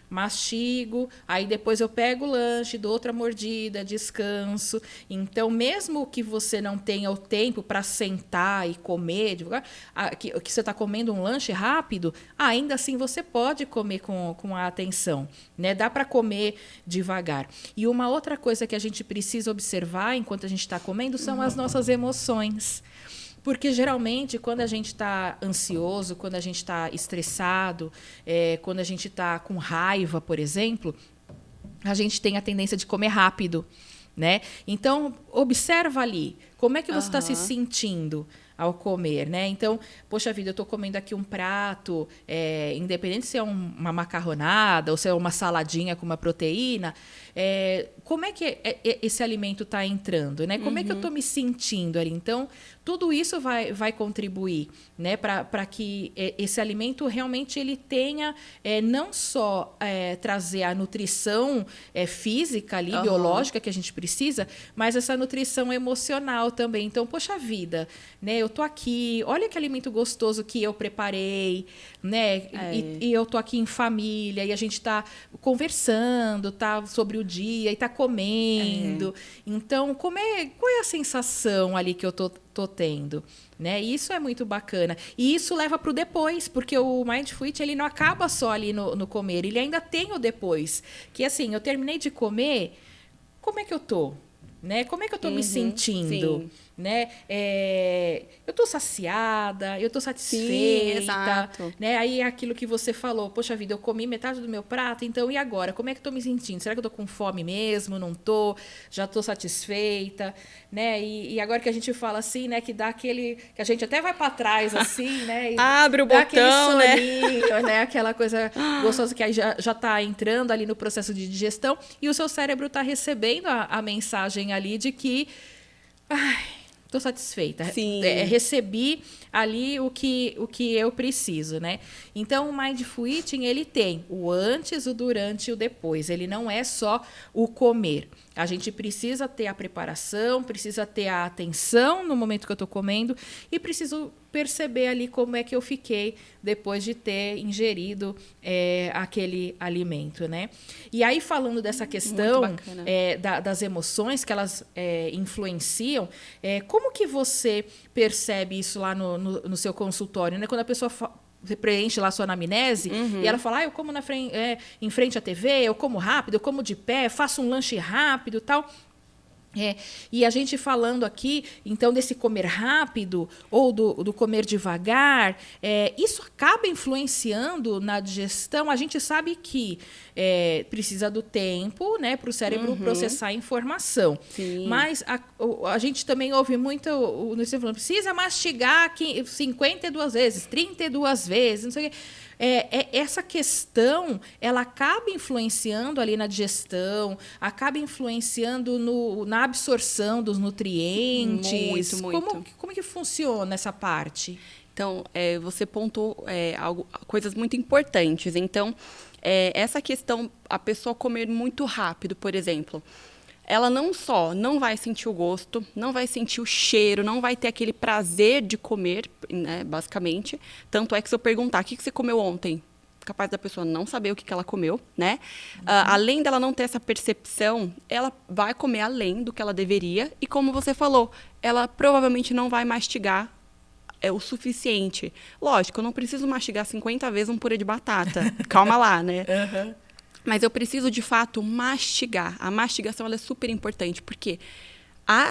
Speaker 2: mastigo, aí depois eu pego o lanche, dou outra mordida, descanso. Então, mesmo que você não tenha o tempo para sentar e comer, que você está comendo um lanche rápido, ainda assim você pode comer com a atenção, né? Dá para comer devagar. E uma outra coisa que a gente precisa observar enquanto a gente está comendo são as nossas emoções. Porque, geralmente, quando a gente está ansioso, quando a gente está estressado, quando a gente está com raiva, por exemplo, a gente tem a tendência de comer rápido, né? Então, observa ali. Como é que você está se sentindo ao comer, né? Então, poxa vida, eu estou comendo aqui um prato, independente se é uma macarronada ou se é uma saladinha com uma proteína, como é que esse alimento está entrando, né? Como é que eu estou me sentindo ali? Então, tudo isso vai contribuir, né, para que esse alimento realmente ele tenha não só trazer a nutrição física ali, biológica que a gente precisa, mas essa nutrição emocional também. Então, poxa vida, né? Eu tô aqui, olha que alimento gostoso que eu preparei, né? E eu tô aqui em família e a gente está conversando, tá sobre o dia e tá comendo. Então, qual é a sensação ali que eu tô tendo, né? Isso é muito bacana. E isso leva para o depois, porque o Mindful Eat, ele não acaba só ali no comer, ele ainda tem o depois. Que assim, eu terminei de comer, como é que eu tô? né? Como é que eu estou me sentindo?
Speaker 1: Sim.
Speaker 2: Né? Eu estou saciada, eu estou satisfeita.
Speaker 1: Sim, exato.
Speaker 2: Né? Aí é aquilo que você falou, poxa vida, eu comi metade do meu prato, então e agora? Como é que eu estou me sentindo? Será que eu estou com fome mesmo? Não estou? Já estou satisfeita? Né? E agora que a gente fala assim, né, que dá aquele... que a gente até vai para trás assim, né? E
Speaker 1: abre o
Speaker 2: dá
Speaker 1: botão, né?
Speaker 2: soninho, né? Aquela coisa gostosa que aí já está entrando ali no processo de digestão e o seu cérebro está recebendo a mensagem ali de que estou satisfeita.
Speaker 1: Sim.
Speaker 2: Recebi ali o que eu preciso, né? Então, o Mindful Eating, ele tem o antes, o durante e o depois. Ele não é só o comer. A gente precisa ter a preparação, precisa ter a atenção no momento que eu estou comendo e preciso perceber ali como é que eu fiquei depois de ter ingerido aquele alimento, né? E aí, falando dessa questão das emoções que elas influenciam, como que você percebe isso lá no seu consultório, né? Quando a pessoa você preenche lá a sua anamnese e ela fala, eu como em frente à TV, eu como rápido, eu como de pé, faço um lanche rápido e tal. E a gente falando aqui, então, desse comer rápido ou do comer devagar, isso acaba influenciando na digestão. A gente sabe que precisa do tempo, né, para o cérebro processar a informação.
Speaker 1: Sim.
Speaker 2: Mas a gente também ouve muito você falando, precisa mastigar 52 vezes, 32 vezes, não sei o quê. Essa questão, ela acaba influenciando ali na digestão, acaba influenciando na absorção dos nutrientes.
Speaker 1: Muito.
Speaker 2: Como que funciona essa parte?
Speaker 1: Então, você pontuou coisas muito importantes. Então, essa questão, a pessoa comer muito rápido, por exemplo, ela não vai sentir o gosto, não vai sentir o cheiro, não vai ter aquele prazer de comer, né, basicamente. Tanto é que se eu perguntar, o que você comeu ontem? Capaz da pessoa não saber o que ela comeu, né? Além dela não ter essa percepção, ela vai comer além do que ela deveria. E como você falou, ela provavelmente não vai mastigar o suficiente. Lógico, eu não preciso mastigar 50 vezes um purê de batata. Calma lá, né? Mas eu preciso, de fato, mastigar. A mastigação ela é super importante, porque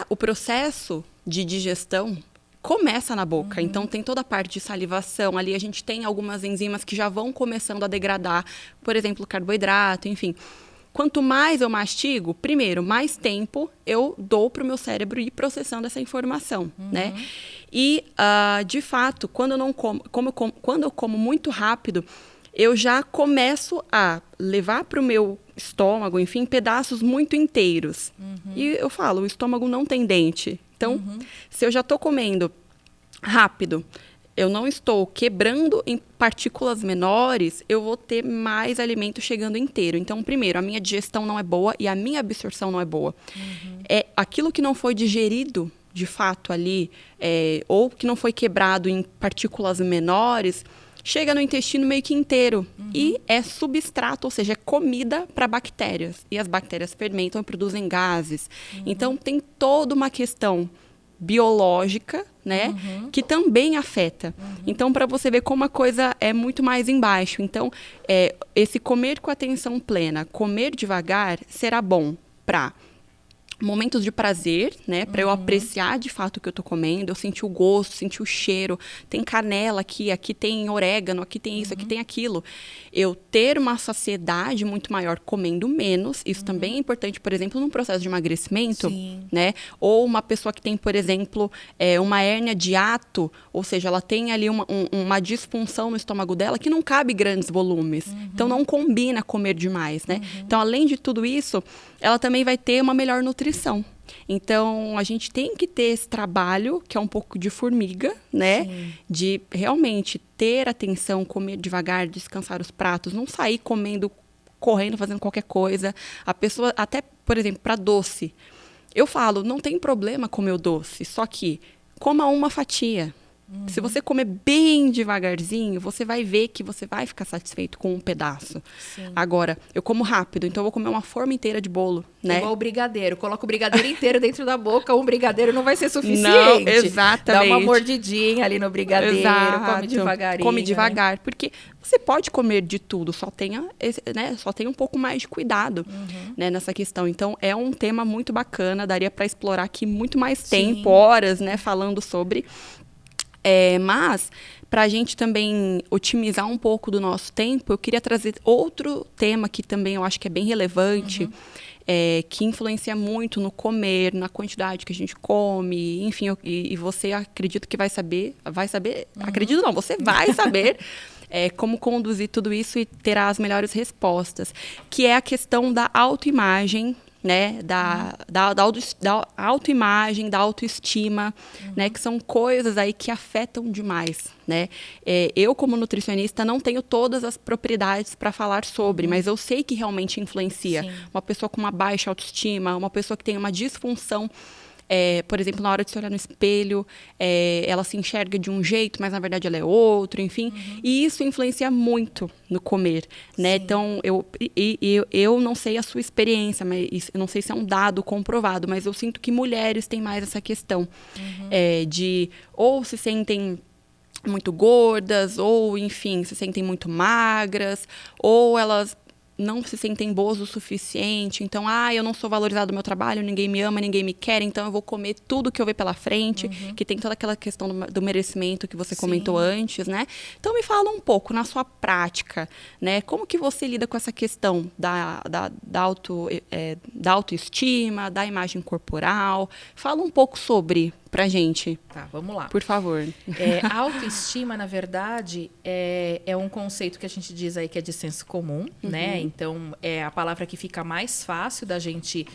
Speaker 1: o processo de digestão começa na boca. Então, tem toda a parte de salivação. Ali a gente tem algumas enzimas que já vão começando a degradar, por exemplo, carboidrato, enfim. Quanto mais eu mastigo, primeiro, mais tempo eu dou para o meu cérebro ir processando essa informação, né? E, de fato, quando eu como muito rápido, eu já começo a levar para o meu estômago, enfim, pedaços muito inteiros. E eu falo, o estômago não tem dente. Então, se eu já estou comendo rápido, eu não estou quebrando em partículas menores, eu vou ter mais alimento chegando inteiro. Então, primeiro, a minha digestão não é boa e a minha absorção não é boa. Aquilo que não foi digerido, de fato, ali, ou que não foi quebrado em partículas menores, chega no intestino meio que inteiro e é substrato, ou seja, é comida para bactérias. E as bactérias fermentam e produzem gases. Então, tem toda uma questão biológica, né, que também afeta. Então, para você ver como a coisa é muito mais embaixo. Então, esse comer com atenção plena, comer devagar, será bom para momentos de prazer, né, para eu apreciar de fato o que eu tô comendo, eu sentir o gosto, sentir o cheiro, tem canela aqui tem orégano, aqui tem isso, aqui tem aquilo. Eu ter uma saciedade muito maior comendo menos, isso também é importante, por exemplo, num processo de emagrecimento, né, ou uma pessoa que tem, por exemplo, uma hérnia de hiato, ou seja, ela tem ali uma disfunção no estômago dela que não cabe grandes volumes, então não combina comer demais, né. Então, além de tudo isso, ela também vai ter uma melhor nutrição. Então, a gente tem que ter esse trabalho, que é um pouco de formiga, né? De realmente ter atenção, comer devagar, descansar os pratos, não sair comendo, correndo, fazendo qualquer coisa. A pessoa, até, por exemplo, para doce. Eu falo, não tem problema comer o doce, só que coma uma fatia. Se você comer bem devagarzinho, você vai ver que você vai ficar satisfeito com um pedaço.
Speaker 2: Sim.
Speaker 1: Agora, eu como rápido, então eu vou comer uma forma inteira de bolo, né?
Speaker 2: Igual o brigadeiro. Coloca o brigadeiro inteiro dentro da boca, um brigadeiro não vai ser suficiente.
Speaker 1: Não, exatamente.
Speaker 2: Dá uma mordidinha ali no brigadeiro, come devagarinho.
Speaker 1: Come devagar, porque você pode comer de tudo, só tenha um pouco mais de cuidado, né, nessa questão. Então, é um tema muito bacana, daria para explorar aqui muito mais tempo, horas, né, falando sobre... mas, para a gente também otimizar um pouco do nosso tempo, eu queria trazer outro tema que também eu acho que é bem relevante, que influencia muito no comer, na quantidade que a gente come, enfim, e você acredito que vai saber, acredito não, você vai saber como conduzir tudo isso e terá as melhores respostas, que é a questão da autoimagem, né, da autoimagem, da autoestima, né, que são coisas aí que afetam demais, né. Eu, como nutricionista, não tenho todas as propriedades para falar sobre, mas eu sei que realmente influencia. Sim. Uma pessoa com uma baixa autoestima, uma pessoa que tem uma disfunção, por exemplo, na hora de se olhar no espelho, ela se enxerga de um jeito, mas na verdade ela é outro, enfim. E isso influencia muito no comer, né? Sim. Então, eu não sei a sua experiência, mas eu não sei se é um dado comprovado, mas eu sinto que mulheres têm mais essa questão de ou se sentem muito gordas, ou, enfim, se sentem muito magras, ou elas não se sentem boas o suficiente, então, eu não sou valorizado no meu trabalho, ninguém me ama, ninguém me quer, então eu vou comer tudo que eu ver pela frente, que tem toda aquela questão do merecimento que você comentou antes, né? Então, me fala um pouco, na sua prática, né? Como que você lida com essa questão da autoestima, da imagem corporal? Fala um pouco sobre... pra gente.
Speaker 2: Tá, vamos lá.
Speaker 1: Por favor.
Speaker 2: A autoestima, na verdade, é um conceito que a gente diz aí que é de senso comum, né? Então, é a palavra que fica mais fácil da gente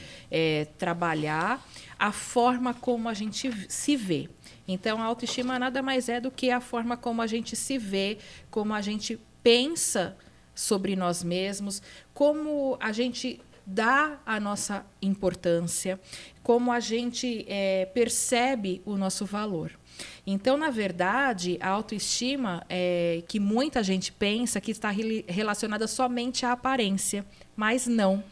Speaker 2: trabalhar, a forma como a gente se vê. Então, a autoestima nada mais é do que a forma como a gente se vê, como a gente pensa sobre nós mesmos, como a gente dá a nossa importância, como a gente percebe o nosso valor. Então, na verdade, a autoestima, que muita gente pensa que está relacionada somente à aparência, mas não.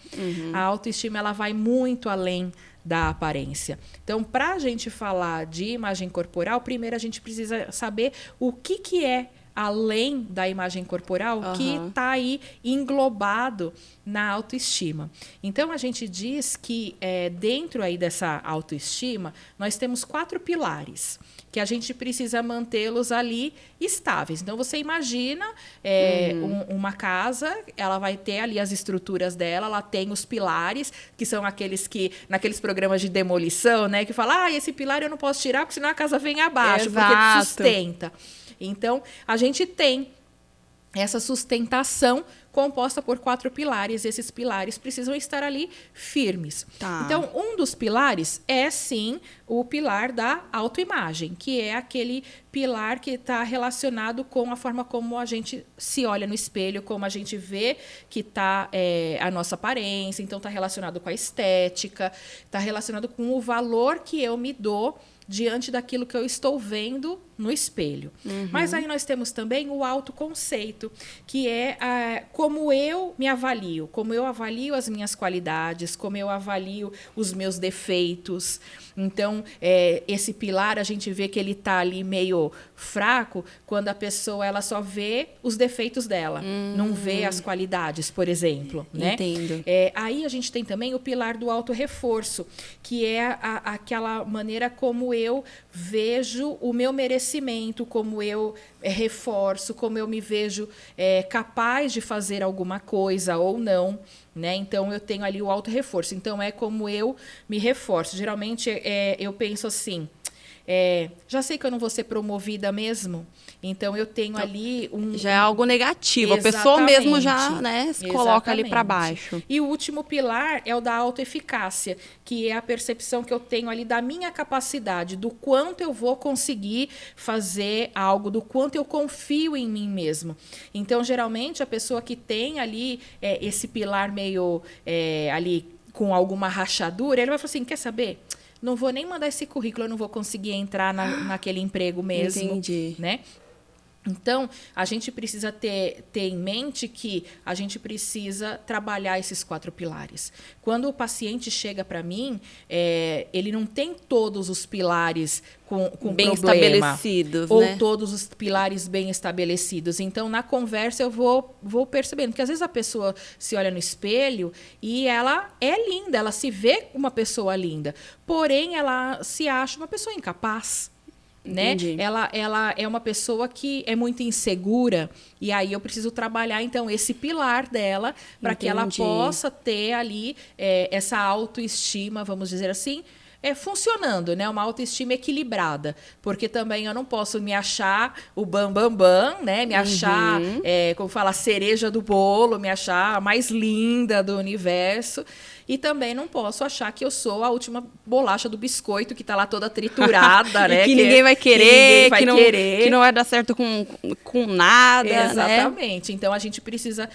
Speaker 2: A autoestima ela vai muito além da aparência. Então, para a gente falar de imagem corporal, primeiro a gente precisa saber o que é além da imagem corporal, que está aí englobado na autoestima. Então, a gente diz que dentro aí dessa autoestima, nós temos 4 pilares, que a gente precisa mantê-los ali estáveis. Então, você imagina uma casa, ela vai ter ali as estruturas dela, ela tem os pilares, que são aqueles que, naqueles programas de demolição, né, que fala, esse pilar eu não posso tirar, porque senão a casa vem abaixo, porque ele sustenta. Então, a gente tem essa sustentação composta por 4 pilares. Esses pilares precisam estar ali firmes.
Speaker 1: Tá.
Speaker 2: Então, um dos pilares é, sim, o pilar da autoimagem, que é aquele pilar que está relacionado com a forma como a gente se olha no espelho, como a gente vê que está a nossa aparência. Então, está relacionado com a estética, está relacionado com o valor que eu me dou diante daquilo que eu estou vendo no espelho. Mas aí nós temos também o autoconceito, que é como eu me avalio, como eu avalio as minhas qualidades, como eu avalio os meus defeitos. Então, esse pilar, a gente vê que ele está ali meio fraco quando a pessoa ela só vê os defeitos dela, não vê as qualidades, por exemplo. Né?
Speaker 1: Entendo.
Speaker 2: Aí a gente tem também o pilar do autorreforço, que é aquela maneira como eu vejo o meu merecimento, como eu reforço, como eu me vejo capaz de fazer alguma coisa ou não. Né? Então, eu tenho ali o autorreforço. Então, é como eu me reforço. Geralmente, eu penso assim, já sei que eu não vou ser promovida mesmo, então eu tenho ali
Speaker 1: já é algo negativo.
Speaker 2: Exatamente.
Speaker 1: A pessoa mesmo já, né, se coloca ali para baixo.
Speaker 2: E o último pilar é o da autoeficácia, que é a percepção que eu tenho ali da minha capacidade, do quanto eu vou conseguir fazer algo, do quanto eu confio em mim mesmo. Então, geralmente, a pessoa que tem ali esse pilar meio ali com alguma rachadura, ele vai falar assim, quer saber? não vou nem mandar esse currículo, eu não vou conseguir entrar naquele emprego mesmo.
Speaker 1: Entendi.
Speaker 2: Né? Então, a gente precisa ter em mente que a gente precisa trabalhar esses 4 pilares. Quando o paciente chega para mim, ele não tem todos os pilares com
Speaker 1: bem
Speaker 2: problema,
Speaker 1: estabelecidos,
Speaker 2: ou
Speaker 1: né?
Speaker 2: todos os pilares bem estabelecidos. Então, na conversa, eu vou percebendo. Porque, às vezes, a pessoa se olha no espelho e ela é linda, ela se vê uma pessoa linda. Porém, ela se acha uma pessoa incapaz. Né? Ela é uma pessoa que é muito insegura, e aí eu preciso trabalhar, então, esse pilar dela para que ela possa ter ali essa autoestima, vamos dizer assim, funcionando, né? Uma autoestima equilibrada. Porque também eu não posso me achar o bam, né? Me achar, como fala, a cereja do bolo, me achar a mais linda do universo. E também não posso achar que eu sou a última bolacha do biscoito que está lá toda triturada, né?
Speaker 1: Que ninguém vai querer, que não vai dar certo com nada.
Speaker 2: Exatamente.
Speaker 1: Né?
Speaker 2: Então, a gente precisa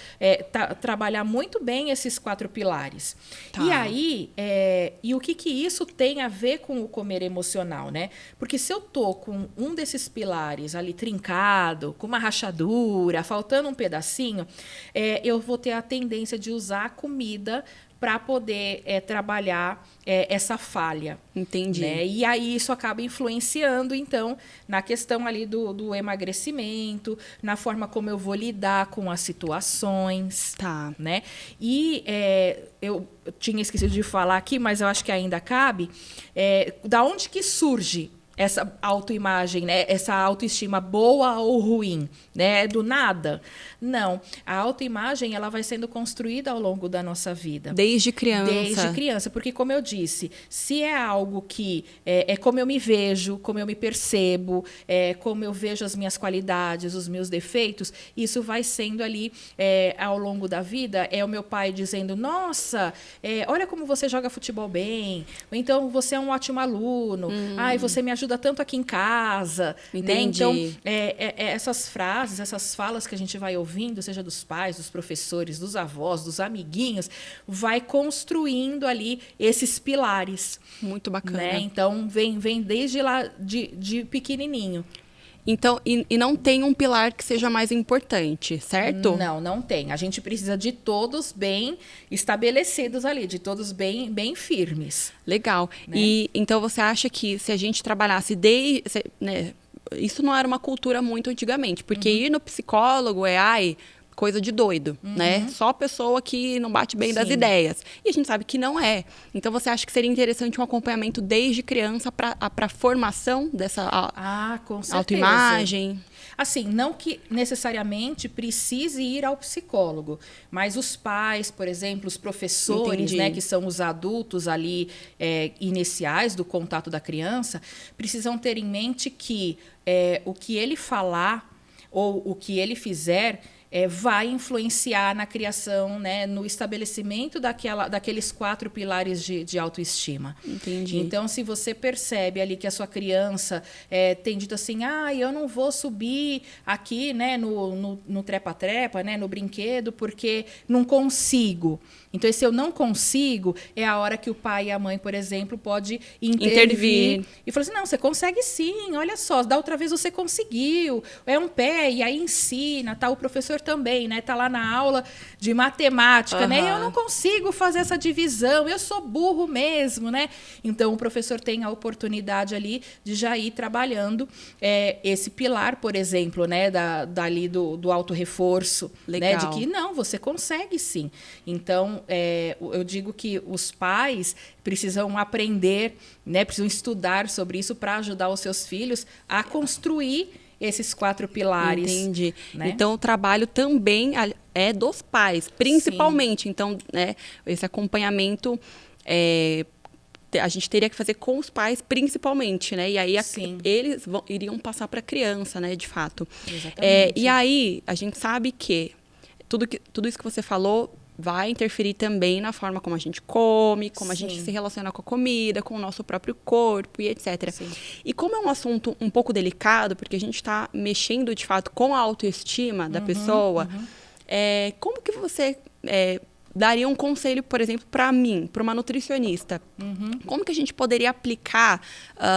Speaker 2: trabalhar muito bem esses 4 pilares.
Speaker 1: Tá.
Speaker 2: E aí, e o que isso tem a ver com o comer emocional, né? Porque se eu tô com um desses pilares ali trincado, com uma rachadura, faltando um pedacinho, eu vou ter a tendência de usar a comida para poder trabalhar essa falha.
Speaker 1: Entendi.
Speaker 2: Né? E aí isso acaba influenciando, então, na questão ali do emagrecimento, na forma como eu vou lidar com as situações.
Speaker 1: Tá.
Speaker 2: Né? E eu tinha esquecido de falar aqui, mas eu acho que ainda cabe, da onde que surge essa autoimagem, né? Essa autoestima boa ou ruim, né? Do nada? Não. A autoimagem, ela vai sendo construída ao longo da nossa vida.
Speaker 1: Desde criança.
Speaker 2: Desde criança. Porque, como eu disse, se é algo que é como eu me vejo, como eu me percebo, como eu vejo as minhas qualidades, os meus defeitos, isso vai sendo ali, ao longo da vida, o meu pai dizendo, nossa, olha como você joga futebol bem, ou então você é um ótimo aluno, ai, você me ajuda tanto aqui em casa.
Speaker 1: Entendi.
Speaker 2: Né? Então, essas frases, essas falas que a gente vai ouvindo, seja dos pais, dos professores, dos avós, dos amiguinhos, vai construindo ali esses pilares.
Speaker 1: Muito bacana.
Speaker 2: Né? Então, vem desde lá de pequenininho.
Speaker 1: Então, e não tem um pilar que seja mais importante, certo?
Speaker 2: Não tem. A gente precisa de todos bem estabelecidos ali, de todos bem firmes.
Speaker 1: Legal.
Speaker 2: Né?
Speaker 1: E então você acha que se a gente trabalhasse né, isso não era uma cultura muito antigamente, porque ir no psicólogo coisa de doido, né? Só pessoa que não bate bem das ideias. E a gente sabe que não é. Então, você acha que seria interessante um acompanhamento desde criança para a formação dessa
Speaker 2: com certeza.
Speaker 1: autoimagem?
Speaker 2: Assim, não que necessariamente precise ir ao psicólogo, mas os pais, por exemplo, os professores, né, que são os adultos ali iniciais do contato da criança, precisam ter em mente que o que ele falar ou o que ele fizer vai influenciar na criação, né, no estabelecimento daqueles 4 pilares de autoestima.
Speaker 1: Entendi.
Speaker 2: Então, se você percebe ali que a sua criança tem dito assim, eu não vou subir aqui, né, no trepa-trepa, né, no brinquedo, porque não consigo. Então, esse eu não consigo é a hora que o pai e a mãe, por exemplo, pode intervir. E falar assim, não, você consegue sim, olha só, da outra vez você conseguiu, é um pé, e aí ensina, tá? O professor também, né? Tá lá na aula de matemática, né? Eu não consigo fazer essa divisão, eu sou burro mesmo, né? Então, o professor tem a oportunidade ali de já ir trabalhando esse pilar, por exemplo, né? Dali do autorreforço.
Speaker 1: Legal.
Speaker 2: Né? De que, não, você consegue sim. Então, eu digo que os pais precisam aprender, né? Precisam estudar sobre isso para ajudar os seus filhos a construir esses 4 pilares.
Speaker 1: Entendi.
Speaker 2: Né?
Speaker 1: Então, o trabalho também é dos pais, principalmente. Sim. Então, né, esse acompanhamento a gente teria que fazer com os pais, principalmente, né? E aí eles iriam passar para a criança, né, de fato.
Speaker 2: Exatamente.
Speaker 1: E aí, a gente sabe que tudo isso que você falou vai interferir também na forma como a gente come, como a gente se relaciona com a comida, com o nosso próprio corpo e etc.
Speaker 2: Sim.
Speaker 1: E como é um assunto um pouco delicado, porque a gente está mexendo, de fato, com a autoestima da pessoa, como que você daria um conselho, por exemplo, para mim, para uma nutricionista. Como que a gente poderia aplicar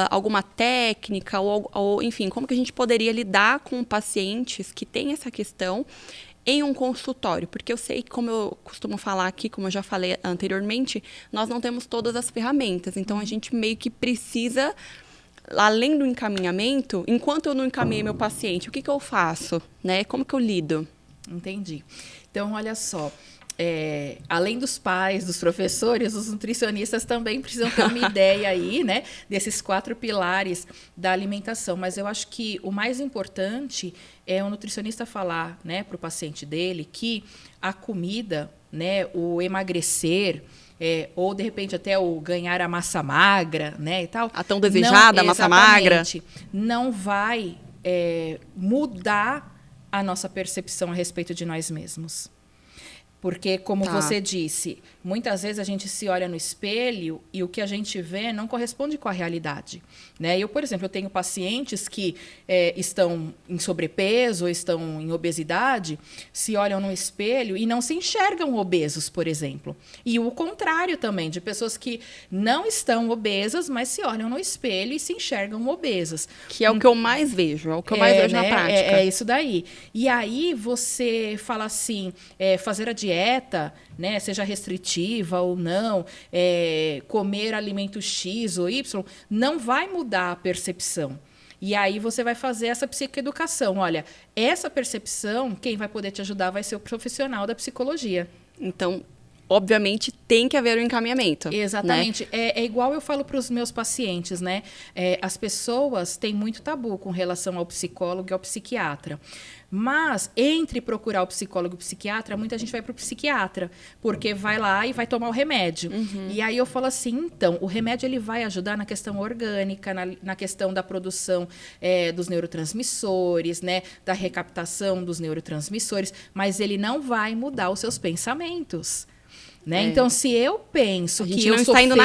Speaker 1: alguma técnica ou, enfim, como que a gente poderia lidar com pacientes que têm essa questão em um consultório? Porque eu sei que, como eu costumo falar aqui, como eu já falei anteriormente, nós não temos todas as ferramentas. Então, a gente meio que precisa, além do encaminhamento, enquanto eu não encaminhei meu paciente, o que eu faço? Né? Como que eu lido?
Speaker 2: Entendi. Então, olha só. Além dos pais, dos professores, os nutricionistas também precisam ter uma ideia aí, né, desses 4 pilares da alimentação. Mas eu acho que o mais importante é o nutricionista falar, né, para o paciente dele que a comida, né, o emagrecer, ou de repente até o ganhar a massa magra, né, e tal.
Speaker 1: A tão desejada massa magra.
Speaker 2: Não vai mudar a nossa percepção a respeito de nós mesmos. Porque, como você disse, muitas vezes a gente se olha no espelho e o que a gente vê não corresponde com a realidade. Né? Eu, por exemplo, eu tenho pacientes que estão em sobrepeso ou estão em obesidade, se olham no espelho e não se enxergam obesos, por exemplo. E o contrário também, de pessoas que não estão obesas, mas se olham no espelho e se enxergam obesas.
Speaker 1: Que é o que eu mais vejo, é o que eu mais vejo, né, na prática.
Speaker 2: É isso daí. E aí você fala assim, fazer a dieta, né, seja restritiva ou não, comer alimento X ou Y, não vai mudar a percepção. E aí você vai fazer essa psicoeducação. Olha, essa percepção, quem vai poder te ajudar vai ser o profissional da psicologia.
Speaker 1: Então, obviamente, tem que haver um encaminhamento.
Speaker 2: Exatamente.
Speaker 1: Né?
Speaker 2: É igual eu falo para os meus pacientes, né? As pessoas têm muito tabu com relação ao psicólogo e ao psiquiatra. Mas, entre procurar o psicólogo e o psiquiatra, muita gente vai para o psiquiatra, porque vai lá e vai tomar o remédio. E aí eu falo assim, então, o remédio ele vai ajudar na questão orgânica, na questão da produção dos neurotransmissores, né, da recaptação dos neurotransmissores, mas ele não vai mudar os seus pensamentos. Né? Então, se eu penso que eu sou feia,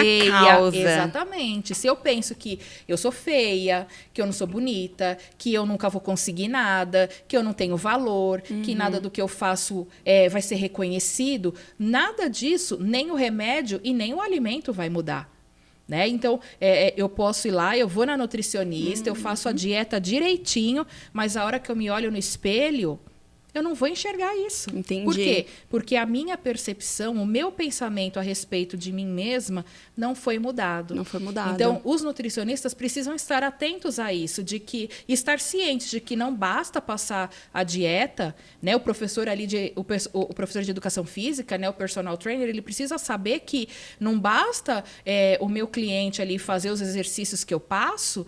Speaker 2: exatamente. Se eu penso que eu sou feia, que eu não sou bonita, que eu nunca vou conseguir nada, que eu não tenho valor, que nada do que eu faço vai ser reconhecido, nada disso, nem o remédio e nem o alimento vai mudar. Né? Então, eu posso ir lá, eu vou na nutricionista, eu faço a dieta direitinho, mas a hora que eu me olho no espelho, eu não vou enxergar isso.
Speaker 1: Entendi.
Speaker 2: Por quê? Porque a minha percepção, o meu pensamento a respeito de mim mesma não foi mudado.
Speaker 1: Não foi mudado.
Speaker 2: Então, os nutricionistas precisam estar atentos a isso, estar cientes de que não basta passar a dieta, né? O professor ali o professor de educação física, né? O personal trainer, ele precisa saber que não basta o meu cliente ali fazer os exercícios que eu passo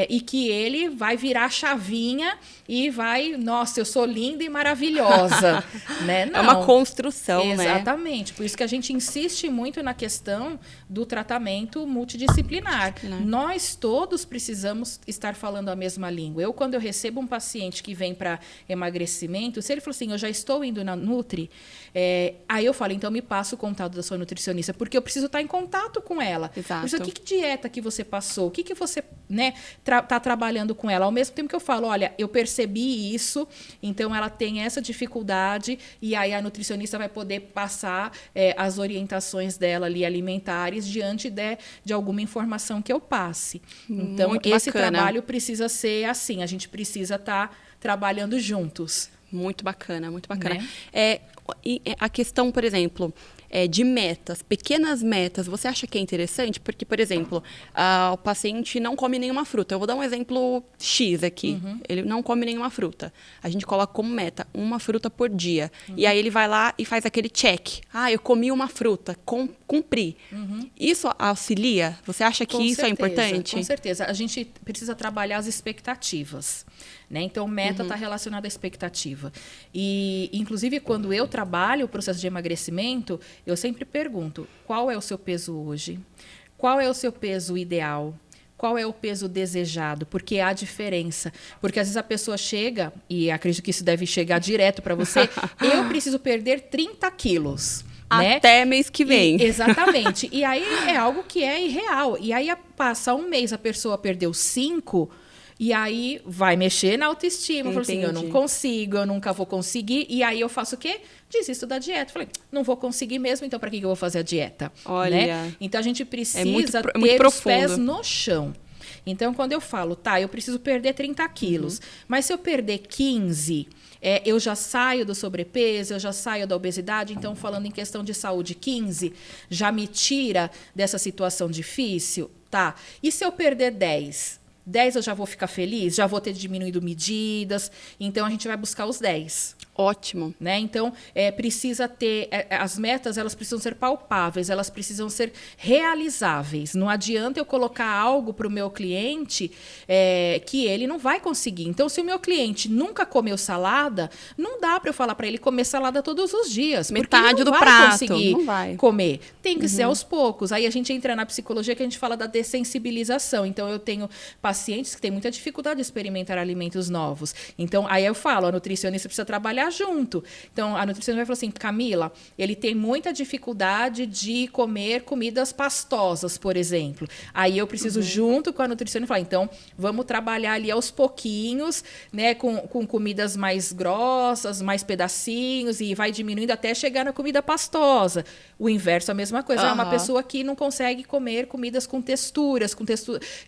Speaker 2: e que ele vai virar a chavinha e vai, nossa, eu sou linda e maravilhosa, né? Não.
Speaker 1: É uma construção, né?
Speaker 2: Exatamente. Por isso que a gente insiste muito na questão do tratamento multidisciplinar. Nós todos precisamos estar falando a mesma língua. Quando eu recebo um paciente que vem para emagrecimento, se ele falou assim, eu já estou indo na Nutri, aí eu falo, então me passa o contato da sua nutricionista, porque eu preciso estar em contato com ela.
Speaker 1: Exato.
Speaker 2: Por isso, que dieta que você passou? O que você, né, tá trabalhando com ela? Ao mesmo tempo que eu falo, olha, eu percebi isso, então ela tem essa dificuldade e aí a nutricionista vai poder passar as orientações dela ali alimentares diante de alguma informação que eu passe. Então,
Speaker 1: muito
Speaker 2: esse
Speaker 1: bacana.
Speaker 2: trabalho precisa ser assim, a gente precisa estar trabalhando juntos.
Speaker 1: Muito bacana, muito bacana.
Speaker 2: Né?
Speaker 1: A questão, por exemplo, de metas, pequenas metas, você acha que é interessante? Porque, por exemplo, o paciente não come nenhuma fruta. Eu vou dar um exemplo X aqui. Ele não come nenhuma fruta. A gente coloca como meta uma fruta por dia. E aí ele vai lá e faz aquele check. Eu comi uma fruta, cumpri. Isso auxilia? Você acha que isso é importante?
Speaker 2: Com certeza. A gente precisa trabalhar as expectativas. Né? Então, meta está relacionada à expectativa. E, inclusive, quando eu trabalho o processo de emagrecimento, eu sempre pergunto, qual é o seu peso hoje? Qual é o seu peso ideal? Qual é o peso desejado? Porque há diferença. Porque, às vezes, a pessoa chega, e acredito que isso deve chegar direto para você, eu preciso perder 30 quilos.
Speaker 1: Até mês que vem.
Speaker 2: Exatamente. E aí é algo que é irreal. E aí passa um mês, a pessoa perdeu 5... E aí vai mexer na autoestima. Eu falo assim, eu não
Speaker 1: Entendi.
Speaker 2: consigo, eu nunca vou conseguir. E aí eu faço o quê? Desisto da dieta. Falei, não vou conseguir mesmo, então para que eu vou fazer a dieta?
Speaker 1: Olha.
Speaker 2: Né? Então a gente precisa
Speaker 1: muito
Speaker 2: ter
Speaker 1: profundo.
Speaker 2: os pés no chão. Então, quando eu falo, tá, eu preciso perder 30 quilos, mas se eu perder 15, eu já saio do sobrepeso, eu já saio da obesidade. Então, falando em questão de saúde, 15 já me tira dessa situação difícil? Tá. E se eu perder 10? 10 eu já vou ficar feliz? Já vou ter diminuído medidas? Então, a gente vai buscar os 10.
Speaker 1: Ótimo.
Speaker 2: Né? Então, precisa ter... as metas, elas precisam ser palpáveis, elas precisam ser realizáveis. Não adianta eu colocar algo para o meu cliente que ele não vai conseguir. Então, se o meu cliente nunca comeu salada, não dá para eu falar para ele comer salada todos os dias.
Speaker 1: Metade do
Speaker 2: vai
Speaker 1: prato.
Speaker 2: Conseguir
Speaker 1: não vai.
Speaker 2: comer. Tem que ser aos poucos. Aí a gente entra na psicologia que a gente fala da dessensibilização. Então, eu tenho pacientes que têm muita dificuldade de experimentar alimentos novos. Então, aí eu falo, a nutricionista precisa trabalhar junto. Então, a nutricionista vai falar assim, Camila, ele tem muita dificuldade de comer comidas pastosas, por exemplo. Aí eu preciso, junto com a nutricionista, falar, então, vamos trabalhar ali aos pouquinhos, né, com comidas mais grossas, mais pedacinhos, e vai diminuindo até chegar na comida pastosa. O inverso é a mesma coisa. É uma pessoa que não consegue comer comidas com texturas,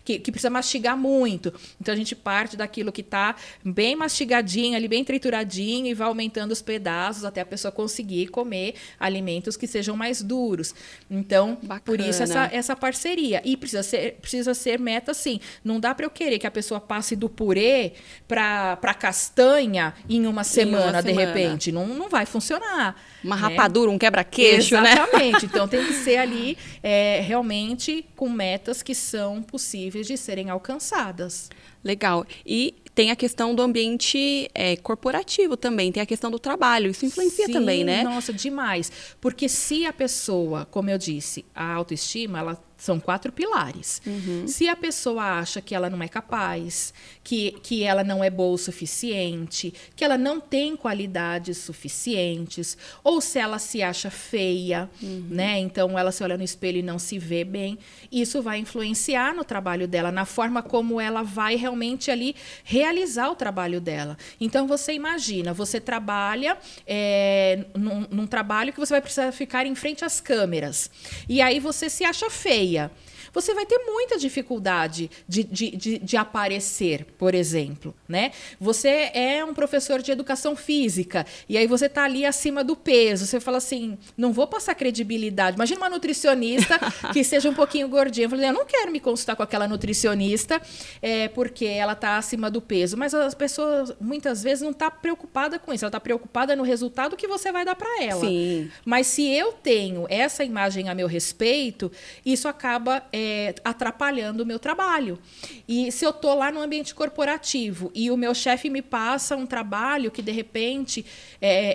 Speaker 2: que precisa mastigar muito. Então, a gente parte daquilo que está bem mastigadinho, ali bem trituradinho, e vai aumentando os pedaços até a pessoa conseguir comer alimentos que sejam mais duros. Então, por isso essa parceria. E precisa ser meta, sim. Não dá para eu querer que a pessoa passe do purê para castanha em uma semana, de repente. Não vai funcionar.
Speaker 1: Uma rapadura, um quebra-queixo, né?
Speaker 2: Exatamente. Então, tem que ser ali realmente com metas que são possíveis de serem alcançadas.
Speaker 1: Legal. E tem a questão do ambiente corporativo também, tem a questão do trabalho, isso influencia também, né?
Speaker 2: Nossa, demais. Porque se a pessoa, como eu disse, a autoestima, ela são 4 pilares. Se a pessoa acha que ela não é capaz, que ela não é boa o suficiente, que ela não tem qualidades suficientes, ou se ela se acha feia, né? Então, ela se olha no espelho e não se vê bem, isso vai influenciar no trabalho dela, na forma como ela vai realmente ali realizar o trabalho dela. Então, você imagina, você trabalha num trabalho que você vai precisar ficar em frente às câmeras. E aí você se acha feia. Você vai ter muita dificuldade de aparecer, por exemplo, né? Você é um professor de educação física e aí você está ali acima do peso. Você fala assim, não vou passar credibilidade. Imagina uma nutricionista que seja um pouquinho gordinha. Eu falei, eu não quero me consultar com aquela nutricionista porque ela está acima do peso. Mas as pessoas, muitas vezes, não estão preocupadas com isso. Ela está preocupada no resultado que você vai dar para ela.
Speaker 1: Sim.
Speaker 2: Mas se eu tenho essa imagem a meu respeito, isso acaba atrapalhando o meu trabalho. E se eu estou lá no ambiente corporativo e o meu chefe me passa um trabalho que, de repente,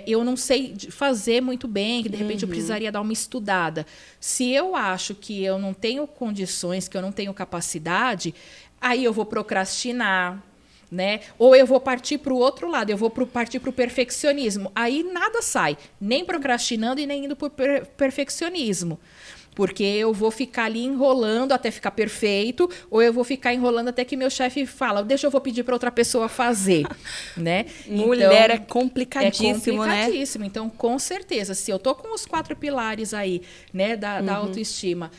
Speaker 2: eu não sei fazer muito bem, que, de repente, eu precisaria dar uma estudada. Se eu acho que eu não tenho condições, que eu não tenho capacidade, aí eu vou procrastinar, né? Ou eu vou partir para o outro lado, eu vou partir para o perfeccionismo. Aí nada sai, nem procrastinando e nem indo para o perfeccionismo. Porque eu vou ficar ali enrolando até ficar perfeito, ou eu vou ficar enrolando até que meu chefe fala, deixa eu vou pedir para outra pessoa fazer, né?
Speaker 1: Mulher,
Speaker 2: então,
Speaker 1: é complicadíssimo, né?
Speaker 2: É complicadíssimo. Então, com certeza, se eu tô com os 4 pilares aí, né, da autoestima,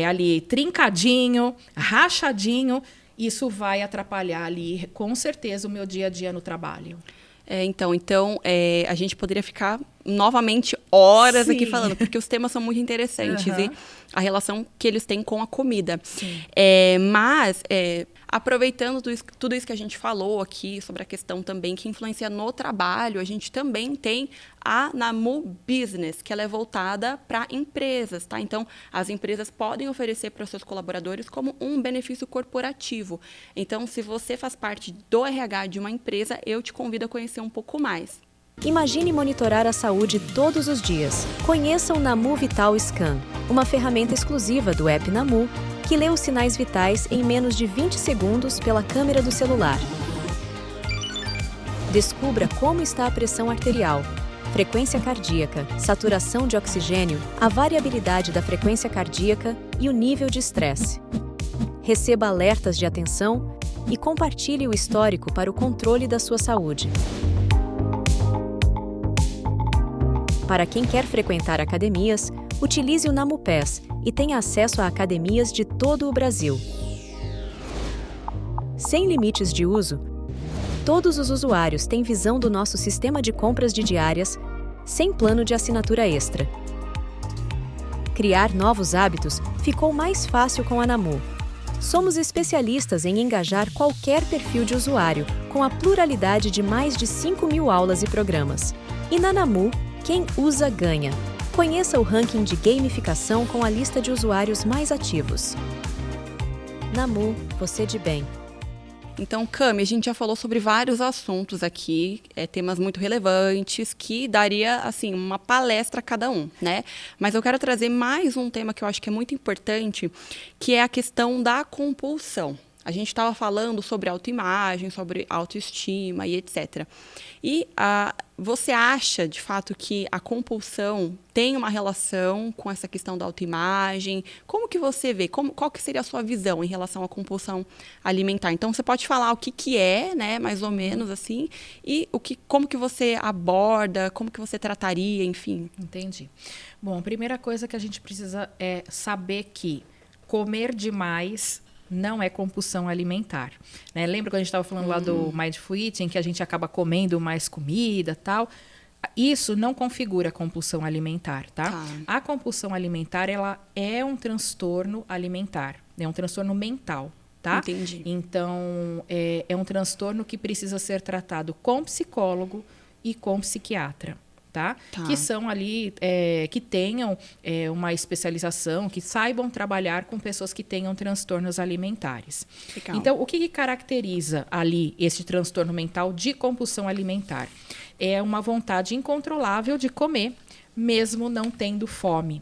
Speaker 2: ali trincadinho, rachadinho, isso vai atrapalhar ali, com certeza, o meu dia a dia no trabalho.
Speaker 1: Então, a gente poderia ficar novamente horas aqui
Speaker 2: Sim.
Speaker 1: falando, porque os temas são muito interessantes e a relação que eles têm com a comida.
Speaker 2: Sim.
Speaker 1: Mas, aproveitando tudo isso que a gente falou aqui, sobre a questão também que influencia no trabalho, a gente também tem a Namu Business, que ela é voltada para empresas, tá? Então, as empresas podem oferecer para os seus colaboradores como um benefício corporativo. Então, se você faz parte do RH de uma empresa, eu te convido a conhecer um pouco mais.
Speaker 3: Imagine monitorar a saúde todos os dias. Conheça o Namu Vital Scan, uma ferramenta exclusiva do app Namu, que lê os sinais vitais em menos de 20 segundos pela câmera do celular. Descubra como está a pressão arterial, frequência cardíaca, saturação de oxigênio, a variabilidade da frequência cardíaca e o nível de estresse. Receba alertas de atenção e compartilhe o histórico para o controle da sua saúde. Para quem quer frequentar academias, utilize o NamuPass e tenha acesso a academias de todo o Brasil. Sem limites de uso, todos os usuários têm visão do nosso sistema de compras de diárias, sem plano de assinatura extra. Criar novos hábitos ficou mais fácil com a Namu. Somos especialistas em engajar qualquer perfil de usuário, com a pluralidade de mais de 5.000 aulas e programas. E na Namu, quem usa ganha. Conheça o ranking de gamificação com a lista de usuários mais ativos. Namu, você de bem.
Speaker 1: Então, Cami, a gente já falou sobre vários assuntos aqui, temas muito relevantes, que daria, assim, uma palestra a cada um, né? Mas eu quero trazer mais um tema que eu acho que é muito importante, que é a questão da compulsão. A gente estava falando sobre autoimagem, sobre autoestima e etc. E você acha, de fato, que a compulsão tem uma relação com essa questão da autoimagem? Como que você vê? Qual que seria a sua visão em relação à compulsão alimentar? Então, você pode falar o que é, né, mais ou menos assim, e como que você aborda, como que você trataria, enfim.
Speaker 2: Entendi. Bom, a primeira coisa que a gente precisa é saber que comer demais não é compulsão alimentar, né? Lembra quando a gente estava falando lá do Mindful Eating, que a gente acaba comendo mais comida e tal? Isso não configura compulsão alimentar, tá? A compulsão alimentar, ela é um transtorno alimentar, é um transtorno mental, tá?
Speaker 1: Entendi.
Speaker 2: Então, é um transtorno que precisa ser tratado com psicólogo e com psiquiatra. Tá? Que são ali, que tenham uma especialização, que saibam trabalhar com pessoas que tenham transtornos alimentares.
Speaker 1: Legal.
Speaker 2: Então, o que caracteriza ali esse transtorno mental de compulsão alimentar? É uma vontade incontrolável de comer, mesmo não tendo fome.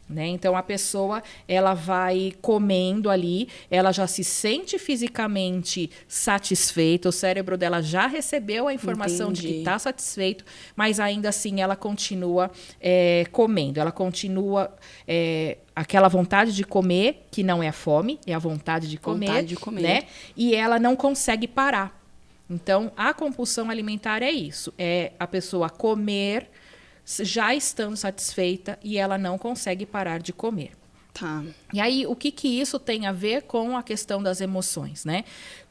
Speaker 2: Né? Então, a pessoa ela vai comendo ali, ela já se sente fisicamente satisfeita, o cérebro dela já recebeu a informação de que está satisfeito, mas ainda assim ela continua comendo, ela continua aquela vontade de comer, que não é a fome, é a vontade de comer, né? E ela não consegue parar. Então, a compulsão alimentar é isso, é a pessoa comer já estando satisfeita e ela não consegue parar de comer.
Speaker 1: Tá.
Speaker 2: E aí, o que isso tem a ver com a questão das emoções, né?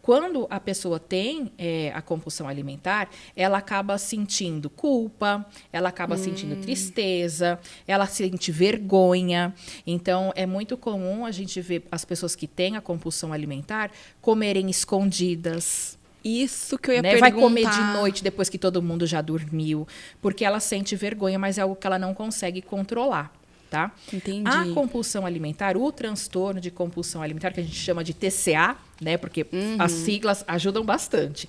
Speaker 2: Quando a pessoa tem a compulsão alimentar, ela acaba sentindo culpa, ela acaba sentindo tristeza, ela sente vergonha. Então, é muito comum a gente ver as pessoas que têm a compulsão alimentar comerem escondidas.
Speaker 1: Isso que eu ia
Speaker 2: perguntar. Vai comer de noite depois que todo mundo já dormiu, porque ela sente vergonha, mas é algo que ela não consegue controlar, tá?
Speaker 1: Entendi.
Speaker 2: A compulsão alimentar, o transtorno de compulsão alimentar, que a gente chama de TCA, né? Porque as siglas ajudam bastante.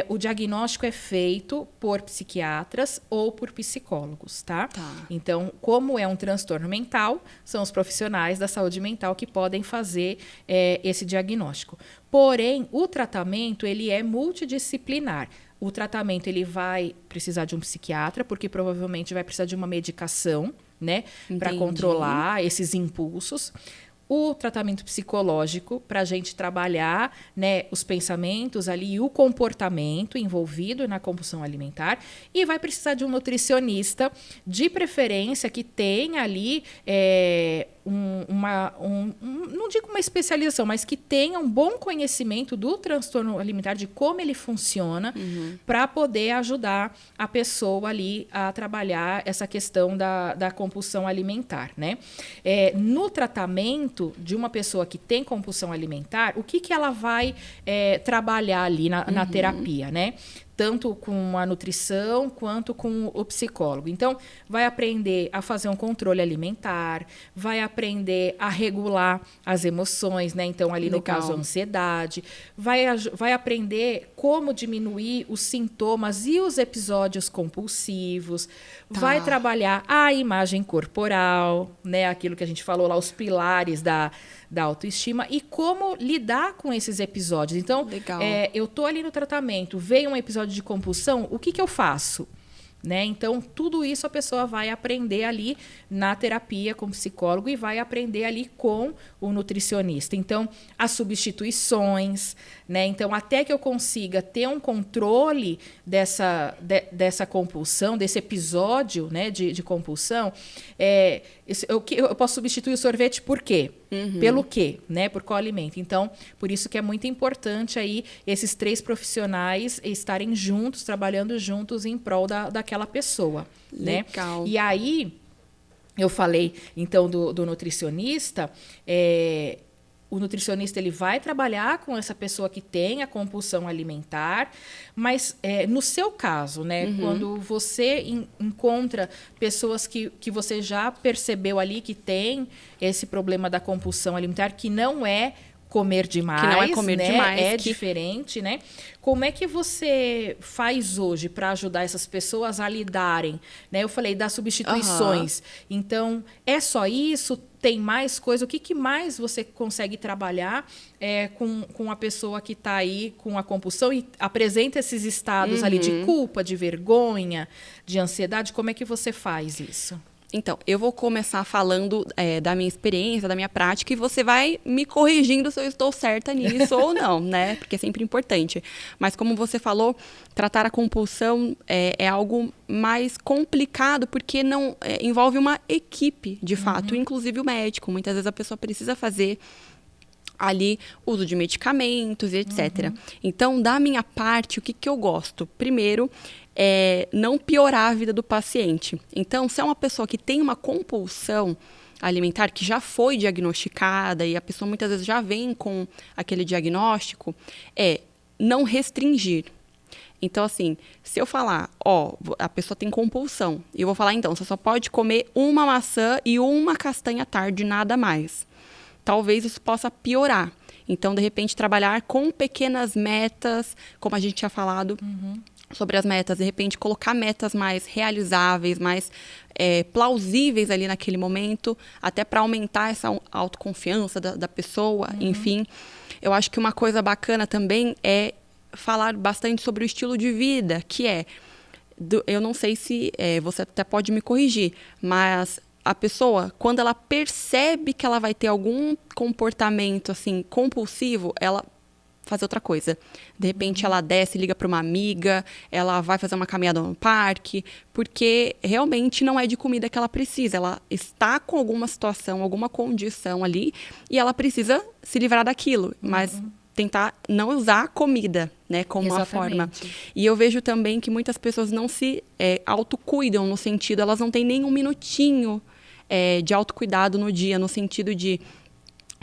Speaker 2: O diagnóstico é feito por psiquiatras ou por psicólogos, tá? Então, como é um transtorno mental, são os profissionais da saúde mental que podem fazer esse diagnóstico. Porém, o tratamento ele é multidisciplinar. O tratamento ele vai precisar de um psiquiatra, porque provavelmente vai precisar de uma medicação, né, para controlar esses impulsos. O tratamento psicológico, para a gente trabalhar, né, os pensamentos ali e o comportamento envolvido na compulsão alimentar. E vai precisar de um nutricionista, de preferência, que tenha ali não digo uma especialização, mas que tenha um bom conhecimento do transtorno alimentar, de como ele funciona, para poder ajudar a pessoa ali a trabalhar essa questão da compulsão alimentar, né? No tratamento de uma pessoa que tem compulsão alimentar, o que ela vai trabalhar ali na terapia, né? Tanto com a nutrição quanto com o psicólogo. Então, vai aprender a fazer um controle alimentar, vai aprender a regular as emoções, né? Então, ali no caso, a ansiedade, vai aprender como diminuir os sintomas e os episódios compulsivos, vai trabalhar a imagem corporal, né? Aquilo que a gente falou lá, os pilares da autoestima e como lidar com esses episódios. Então, eu tô ali no tratamento, veio um episódio de compulsão, o que eu faço? né? Então, tudo isso a pessoa vai aprender ali na terapia com o psicólogo e vai aprender ali com o nutricionista. Então, as substituições, né? Então, até que eu consiga ter um controle dessa compulsão, desse episódio, né, de compulsão, eu posso substituir o sorvete por quê? Pelo quê? Né? Por qual alimento? Então, por isso que é muito importante aí esses 3 profissionais estarem juntos, trabalhando juntos em prol daquela pessoa.
Speaker 1: Legal.
Speaker 2: Né? E aí, eu falei, então, do nutricionista. O nutricionista ele vai trabalhar com essa pessoa que tem a compulsão alimentar, mas no seu caso, né, quando você encontra pessoas que você já percebeu ali que tem esse problema da compulsão alimentar, que não é comer demais,
Speaker 1: que não é comer
Speaker 2: né?
Speaker 1: demais,
Speaker 2: É diferente, né? Como é que você faz hoje para ajudar essas pessoas a lidarem? Né? Eu falei das substituições. Então, é só isso? Tem mais coisa? O que mais você consegue trabalhar com a pessoa que está aí com a compulsão e apresenta esses estados ali de culpa, de vergonha, de ansiedade? Como é que você faz isso?
Speaker 1: Então, eu vou começar falando da minha experiência, da minha prática, e você vai me corrigindo se eu estou certa nisso ou não, né? Porque é sempre importante. Mas como você falou, tratar a compulsão é algo mais complicado, porque não envolve uma equipe, de fato, inclusive o médico. Muitas vezes a pessoa precisa fazer ali uso de medicamentos e etc. Então, da minha parte, o que eu gosto? Primeiro, não piorar a vida do paciente. Então, se é uma pessoa que tem uma compulsão alimentar, que já foi diagnosticada e a pessoa muitas vezes já vem com aquele diagnóstico, não restringir. Então, assim, se eu falar, a pessoa tem compulsão, e eu vou falar, então, você só pode comer uma maçã e uma castanha à tarde, nada mais. Talvez isso possa piorar. Então, de repente, trabalhar com pequenas metas, como a gente tinha falado sobre as metas, de repente, colocar metas mais realizáveis, mais plausíveis ali naquele momento, até para aumentar essa autoconfiança da pessoa, enfim. Eu acho que uma coisa bacana também é falar bastante sobre o estilo de vida, que eu não sei se você até pode me corrigir, mas a pessoa, quando ela percebe que ela vai ter algum comportamento assim compulsivo, ela faz outra coisa. De repente ela desce, liga para uma amiga, ela vai fazer uma caminhada no parque, porque realmente não é de comida que ela precisa. Ela está com alguma situação, alguma condição ali e ela precisa se livrar daquilo, mas tentar não usar a comida, né, como uma forma. E eu vejo também que muitas pessoas não se autocuidam, no sentido, elas não têm nem um minutinho de autocuidado no dia, no sentido de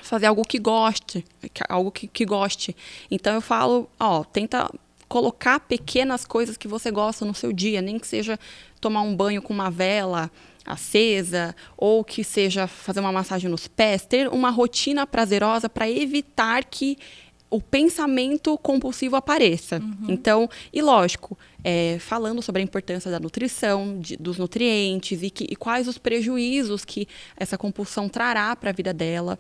Speaker 1: fazer algo que goste, algo que goste. Então eu falo, tenta colocar pequenas coisas que você gosta no seu dia, nem que seja tomar um banho com uma vela acesa, ou que seja fazer uma massagem nos pés, ter uma rotina prazerosa para evitar que o pensamento compulsivo apareça. Então, e lógico, falando sobre a importância da nutrição, dos nutrientes e quais os prejuízos que essa compulsão trará para a vida dela.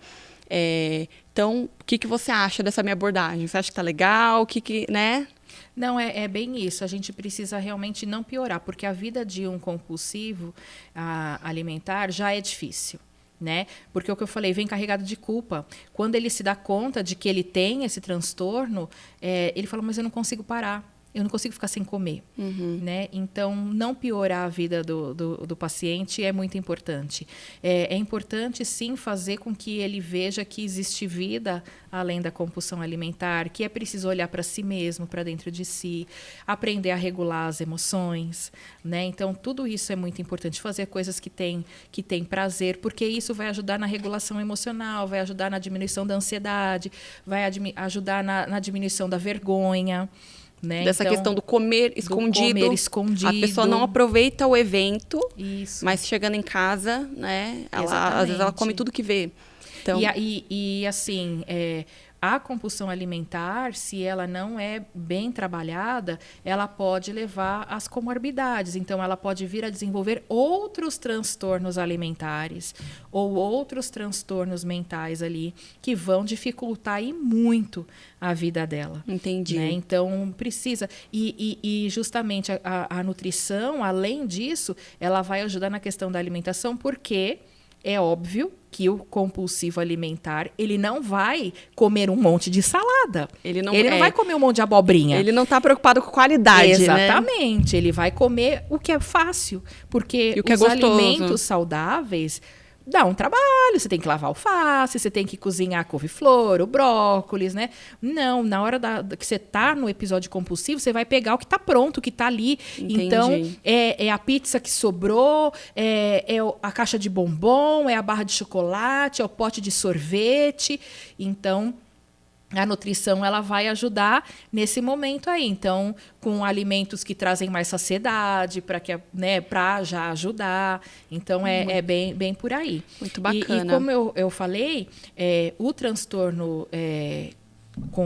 Speaker 1: Então, o que você acha dessa minha abordagem? Você acha que tá legal? Né?
Speaker 2: Não, é bem isso. A gente precisa realmente não piorar, porque a vida de um compulsivo alimentar já é difícil. Né? Porque o que eu falei, vem carregado de culpa. Quando ele se dá conta de que ele tem esse transtorno, ele fala, mas eu não consigo parar. Eu não consigo ficar sem comer. Né? Então, não piorar a vida do paciente é muito importante. É importante, sim, fazer com que ele veja que existe vida além da compulsão alimentar, que é preciso olhar para si mesmo, para dentro de si, aprender a regular as emoções. Né? Então, tudo isso é muito importante. Fazer coisas que tem prazer, porque isso vai ajudar na regulação emocional, vai ajudar na diminuição da ansiedade, vai ajudar na diminuição da vergonha. Né?
Speaker 1: Dessa questão do comer escondido. A pessoa não aproveita o evento, mas chegando em casa, né, às vezes ela come tudo que vê. Então...
Speaker 2: E assim, a compulsão alimentar, se ela não é bem trabalhada, ela pode levar às comorbidades. Então, ela pode vir a desenvolver outros transtornos alimentares ou outros transtornos mentais ali que vão dificultar e muito a vida dela.
Speaker 1: Entendi.
Speaker 2: Né? Então, precisa. E justamente a nutrição, além disso, ela vai ajudar na questão da alimentação, porque é óbvio que o compulsivo alimentar, ele não vai comer um monte de salada. Ele não vai comer um monte de abobrinha.
Speaker 1: Ele não está preocupado com qualidade,
Speaker 2: Exatamente.
Speaker 1: Né?
Speaker 2: Ele vai comer o que é fácil. Porque os alimentos saudáveis dá um trabalho, você tem que lavar alface, você tem que cozinhar a couve-flor, o brócolis, né? Não, na hora que você tá no episódio compulsivo, você vai pegar o que tá pronto, o que tá ali.
Speaker 1: Entendi.
Speaker 2: Então, é a pizza que sobrou, é a caixa de bombom, é a barra de chocolate, é o pote de sorvete. Então, a nutrição, ela vai ajudar nesse momento aí. Então, com alimentos que trazem mais saciedade, para já ajudar. Então, é bem por aí.
Speaker 1: Muito bacana.
Speaker 2: E como eu falei, o transtorno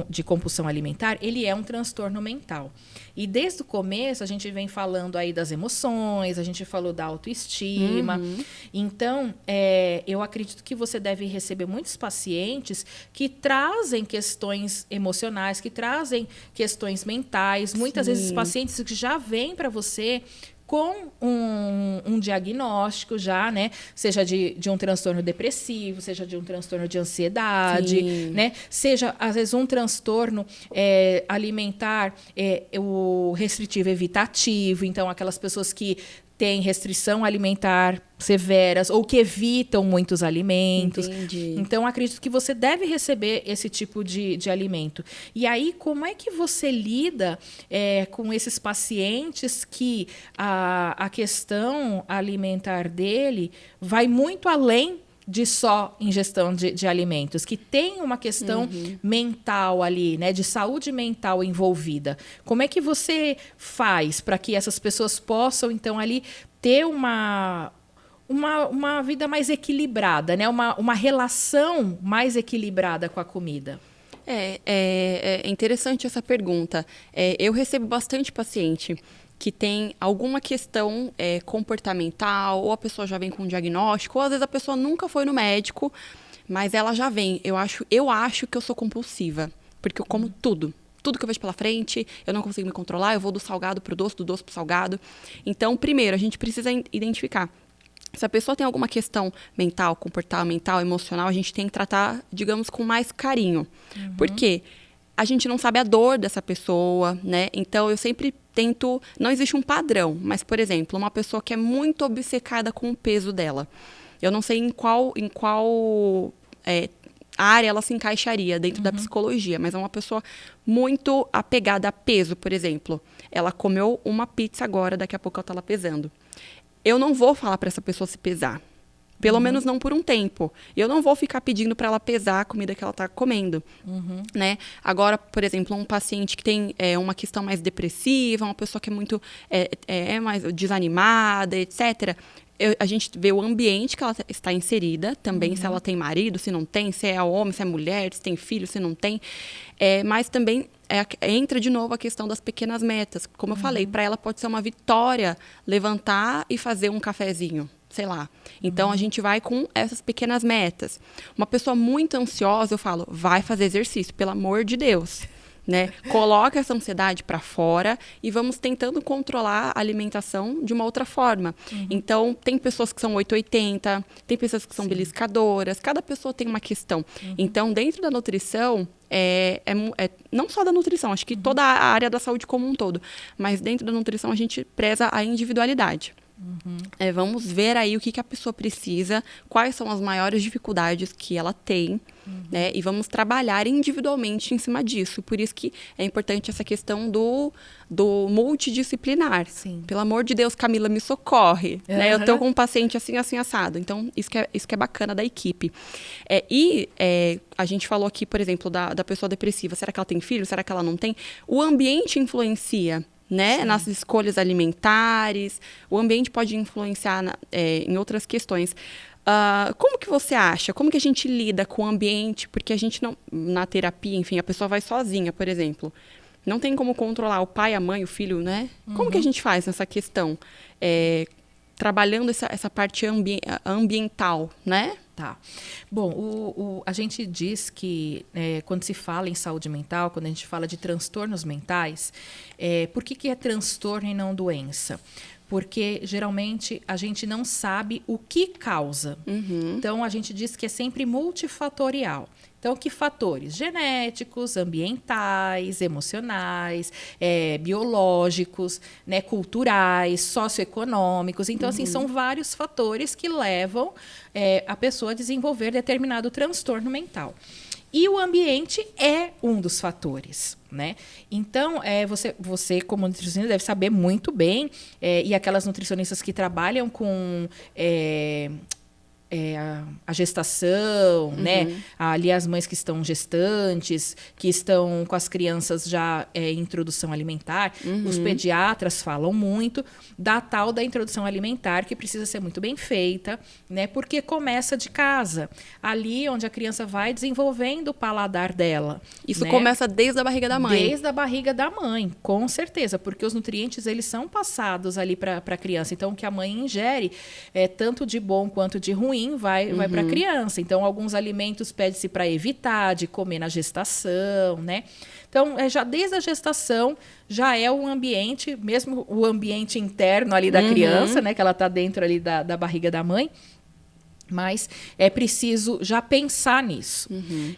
Speaker 2: de compulsão alimentar, ele é um transtorno mental. E desde o começo, a gente vem falando aí das emoções, a gente falou da autoestima.
Speaker 1: Uhum.
Speaker 2: Então, eu acredito que você deve receber muitos pacientes que trazem questões emocionais, que trazem questões mentais. Muitas
Speaker 1: Sim.
Speaker 2: vezes, pacientes que já vêm para você com um diagnóstico já, né? Seja de um transtorno depressivo, seja de um transtorno de ansiedade, né? Seja, às vezes, um transtorno alimentar, o restritivo evitativo. Então, aquelas pessoas que têm restrição alimentar severas ou que evitam muitos alimentos.
Speaker 1: Entendi.
Speaker 2: Então, acredito que você deve receber esse tipo de alimento. E aí, como é que você lida com esses pacientes que a questão alimentar dele vai muito além de só ingestão de alimentos, que tem uma questão mental ali, né, de saúde mental envolvida. Como é que você faz para que essas pessoas possam, então, ali ter uma vida mais equilibrada, né, uma relação mais equilibrada com a comida?
Speaker 1: É interessante essa pergunta. Eu recebo bastante paciente que tem alguma questão comportamental, ou a pessoa já vem com um diagnóstico, ou às vezes a pessoa nunca foi no médico, mas ela já vem. Eu acho que eu sou compulsiva, porque eu como tudo. Tudo que eu vejo pela frente, eu não consigo me controlar, eu vou do salgado pro doce, do doce pro salgado. Então, primeiro, a gente precisa identificar. Se a pessoa tem alguma questão mental, comportamental, emocional, a gente tem que tratar, digamos, com mais carinho. Por quê? A gente não sabe a dor dessa pessoa, né? Então, eu sempre tento... Não existe um padrão, mas, por exemplo, uma pessoa que é muito obcecada com o peso dela. Eu não sei em qual área ela se encaixaria dentro da psicologia, mas é uma pessoa muito apegada a peso, por exemplo. Ela comeu uma pizza agora, daqui a pouco ela tá lá pesando. Eu não vou falar para essa pessoa se pesar. Pelo menos não por um tempo. Eu não vou ficar pedindo para ela pesar a comida que ela está comendo. Né? Agora, por exemplo, um paciente que tem uma questão mais depressiva, uma pessoa que é muito mais desanimada, etc., a gente vê o ambiente que ela está inserida também, se ela tem marido, se não tem, se é homem, se é mulher, se tem filho, se não tem. Mas também entra de novo a questão das pequenas metas. Como eu falei, para ela pode ser uma vitória levantar e fazer um cafezinho. Sei lá. Então, a gente vai com essas pequenas metas. Uma pessoa muito ansiosa, eu falo, vai fazer exercício, pelo amor de Deus. Né? Coloca essa ansiedade para fora e vamos tentando controlar a alimentação de uma outra forma. Então, tem pessoas que são 880, tem pessoas que são beliscadoras, cada pessoa tem uma questão. Então, dentro da nutrição, não só da nutrição, acho que toda a área da saúde como um todo, mas dentro da nutrição a gente preza a individualidade. Vamos ver aí o que a pessoa precisa, quais são as maiores dificuldades que ela tem, né? E vamos trabalhar individualmente em cima disso. Por isso que é importante essa questão do multidisciplinar.
Speaker 2: Sim.
Speaker 1: Pelo amor de Deus, Camila, me socorre. Né? Eu estou com um paciente assim, assim, assado. Então, isso que é bacana da equipe. A gente falou aqui, por exemplo, da pessoa depressiva. Será que ela tem filho? Será que ela não tem? O ambiente influencia, né? Nas escolhas alimentares, o ambiente pode influenciar em outras questões. Como que você acha? Como que a gente lida com o ambiente? Porque a gente não... Na terapia, enfim, a pessoa vai sozinha, por exemplo. Não tem como controlar o pai, a mãe, o filho, né? Como que a gente faz nessa questão? Trabalhando essa parte ambiental, né?
Speaker 2: Tá. Bom, a gente diz que quando se fala em saúde mental, quando a gente fala de transtornos mentais, por que é transtorno e não doença? Porque, geralmente, a gente não sabe o que causa. Então, a gente diz que é sempre multifatorial. Então, que fatores? Genéticos, ambientais, emocionais, biológicos, né, culturais, socioeconômicos. Então, assim, são vários fatores que levam a pessoa a desenvolver determinado transtorno mental. E o ambiente é um dos fatores, né? Então, você como nutricionista, deve saber muito bem, e aquelas nutricionistas que trabalham com a gestação, né? Ali as mães que estão gestantes, que estão com as crianças já em introdução alimentar. Os pediatras falam muito da tal da introdução alimentar, que precisa ser muito bem feita, né? Porque começa de casa, ali onde a criança vai desenvolvendo o paladar dela.
Speaker 1: Isso,
Speaker 2: né?
Speaker 1: começa desde a barriga da mãe.
Speaker 2: Desde a barriga da mãe, com certeza, porque os nutrientes eles são passados ali para a criança. Então, o que a mãe ingere, tanto de bom quanto de ruim, vai para a criança. Então, alguns alimentos pede-se para evitar de comer na gestação, né? Então, já desde a gestação, já é um ambiente, mesmo o ambiente interno ali da criança, né? Que ela está dentro ali da barriga da mãe. Mas é preciso já pensar nisso.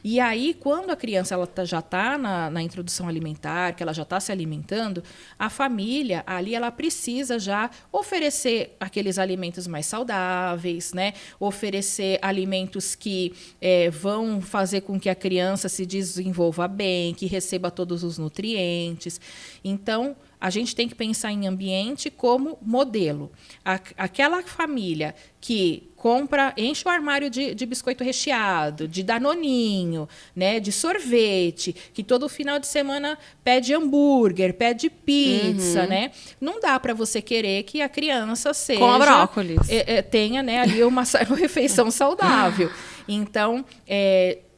Speaker 2: E aí, quando a criança já está na introdução alimentar, que ela já está se alimentando, a família ali ela precisa já oferecer aqueles alimentos mais saudáveis, né? Oferecer alimentos que vão fazer com que a criança se desenvolva bem, que receba todos os nutrientes. Então, a gente tem que pensar em ambiente como modelo. Aquela família que enche o armário de biscoito recheado, de danoninho, né, de sorvete, que todo final de semana pede hambúrguer, pede pizza, né? Não dá para você querer que a criança seja...
Speaker 1: Com brócolis.
Speaker 2: Tenha, né, ali uma refeição saudável. Então,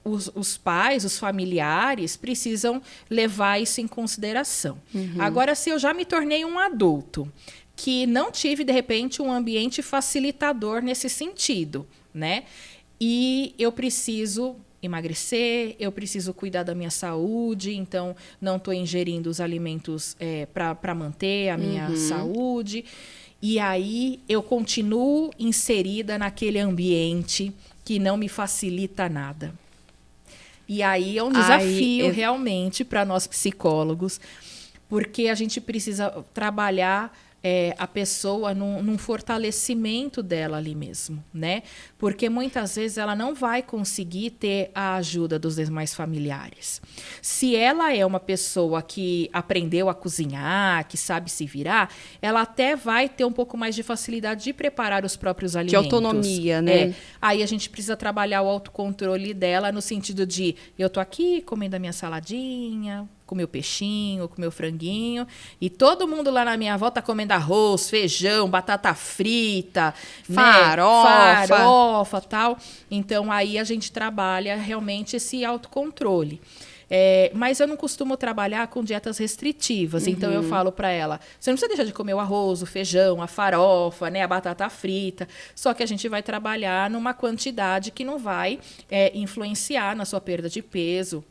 Speaker 2: os pais, os familiares, precisam levar isso em consideração. Agora, se eu já me tornei um adulto que não tive, de repente, um ambiente facilitador nesse sentido, né? E eu preciso emagrecer, eu preciso cuidar da minha saúde, então não estou ingerindo os alimentos para manter a minha saúde. E aí eu continuo inserida naquele ambiente que não me facilita nada. E aí é um desafio realmente para nós psicólogos, porque a gente precisa trabalhar a pessoa num fortalecimento dela ali mesmo, né? Porque muitas vezes ela não vai conseguir ter a ajuda dos demais familiares. Se ela é uma pessoa que aprendeu a cozinhar, que sabe se virar, ela até vai ter um pouco mais de facilidade de preparar os próprios alimentos.
Speaker 1: De autonomia, né?
Speaker 2: Aí a gente precisa trabalhar o autocontrole dela no sentido de eu tô aqui comendo a minha saladinha, com meu peixinho, com meu franguinho, e todo mundo lá na minha volta tá comendo arroz, feijão, batata frita, farofa, tal. Então, aí a gente trabalha realmente esse autocontrole. Mas eu não costumo trabalhar com dietas restritivas. Então, eu falo para ela, você não precisa deixar de comer o arroz, o feijão, a farofa, né, a batata frita. Só que a gente vai trabalhar numa quantidade que não vai influenciar na sua perda de peso,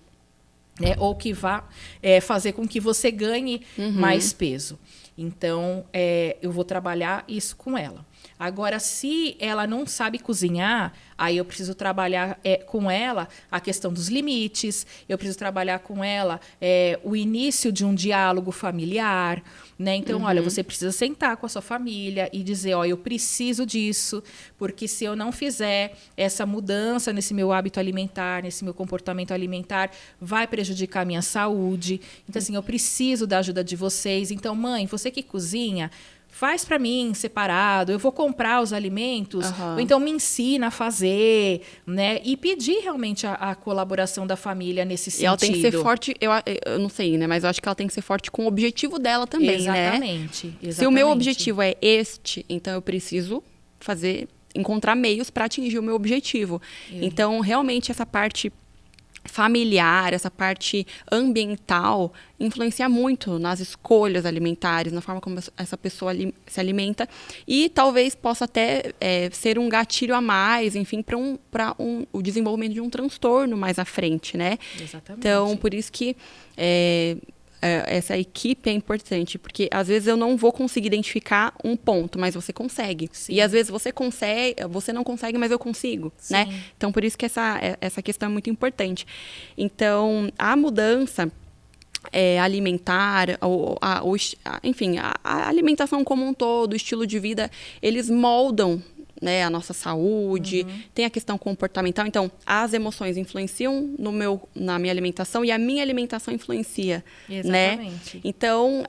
Speaker 2: né, ou que vá fazer com que você ganhe mais peso. Então, eu vou trabalhar isso com ela. Agora, se ela não sabe cozinhar, aí eu preciso trabalhar com ela a questão dos limites, eu preciso trabalhar com ela o início de um diálogo familiar, né? Então, olha, você precisa sentar com a sua família e dizer, ó, eu preciso disso, porque se eu não fizer essa mudança nesse meu hábito alimentar, nesse meu comportamento alimentar, vai prejudicar a minha saúde. Então, assim, eu preciso da ajuda de vocês. Então, mãe, você que cozinha, faz para mim separado, eu vou comprar os alimentos, ou então me ensina a fazer, né? E pedir realmente a colaboração da família nesse sentido.
Speaker 1: E ela tem que ser forte, eu não sei, né? Mas eu acho que ela tem que ser forte com o objetivo dela também,
Speaker 2: exatamente,
Speaker 1: né?
Speaker 2: Exatamente.
Speaker 1: Se o meu objetivo é este, então eu preciso fazer encontrar meios para atingir o meu objetivo. Então, realmente, essa parte familiar, essa parte ambiental influencia muito nas escolhas alimentares, na forma como essa pessoa se alimenta, e talvez possa até ser um gatilho a mais, enfim, para o desenvolvimento de um transtorno mais à frente, né?
Speaker 2: Exatamente.
Speaker 1: Então, por isso que essa equipe é importante, porque às vezes eu não vou conseguir identificar um ponto, mas você consegue.
Speaker 2: Sim.
Speaker 1: E às vezes você não consegue, mas eu consigo,
Speaker 2: Sim.
Speaker 1: né? Então, por isso que essa questão é muito importante. Então, a mudança alimentar, enfim, a alimentação como um todo, o estilo de vida, eles moldam, né, a nossa saúde, tem a questão comportamental. Então, as emoções influenciam na minha alimentação e a minha alimentação influencia,
Speaker 2: Exatamente.
Speaker 1: né? Então,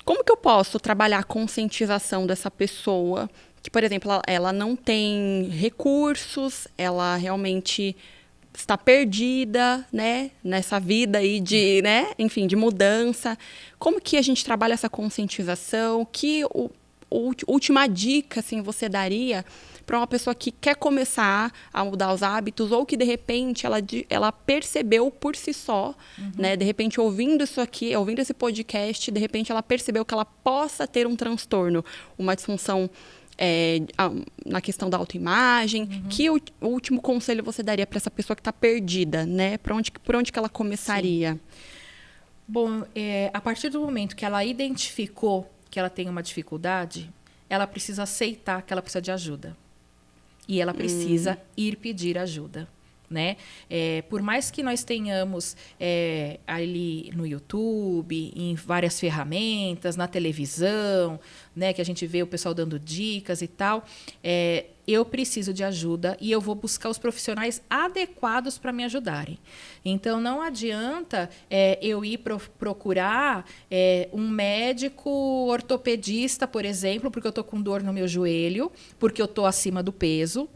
Speaker 1: como que eu posso trabalhar a conscientização dessa pessoa que, por exemplo, ela não tem recursos, ela realmente está perdida, né, nessa vida aí de, né, enfim, de mudança. Como que a gente trabalha essa conscientização? Que última dica, assim, você daria para uma pessoa que quer começar a mudar os hábitos ou que, de repente, ela percebeu por si só, né? De repente, ouvindo isso aqui, ouvindo esse podcast, de repente, ela percebeu que ela possa ter um transtorno, uma disfunção na questão da autoimagem. Que o último conselho você daria para essa pessoa que está perdida, né? Por onde que ela começaria?
Speaker 2: Sim. Bom, a partir do momento que ela identificou que ela tem uma dificuldade, ela precisa aceitar que ela precisa de ajuda. E ela precisa ir pedir ajuda, né? Por mais que nós tenhamos ali no YouTube, em várias ferramentas, na televisão, né, que a gente vê o pessoal dando dicas e tal, eu preciso de ajuda e eu vou buscar os profissionais adequados para me ajudarem. Então, não adianta eu ir procurar um médico ortopedista, por exemplo, porque eu estou com dor no meu joelho, porque eu estou acima do peso,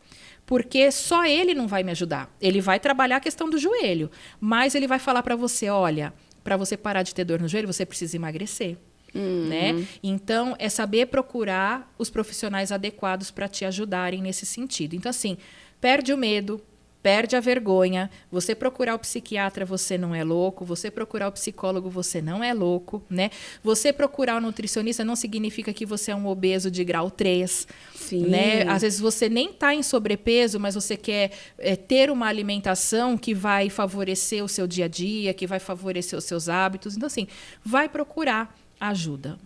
Speaker 2: porque só ele não vai me ajudar. Ele vai trabalhar a questão do joelho, mas ele vai falar para você, olha, para você parar de ter dor no joelho, você precisa emagrecer. Né? Então, é saber procurar os profissionais adequados para te ajudarem nesse sentido. Então, assim, perde o medo, perde a vergonha. Você procurar o psiquiatra, você não é louco. Você procurar o psicólogo, você não é louco, né? Você procurar o nutricionista não significa que você é um obeso de grau 3.
Speaker 1: Sim.
Speaker 2: Né? Às vezes você nem está em sobrepeso, mas você quer ter uma alimentação que vai favorecer o seu dia a dia, que vai favorecer os seus hábitos. Então, assim, vai procurar ajuda.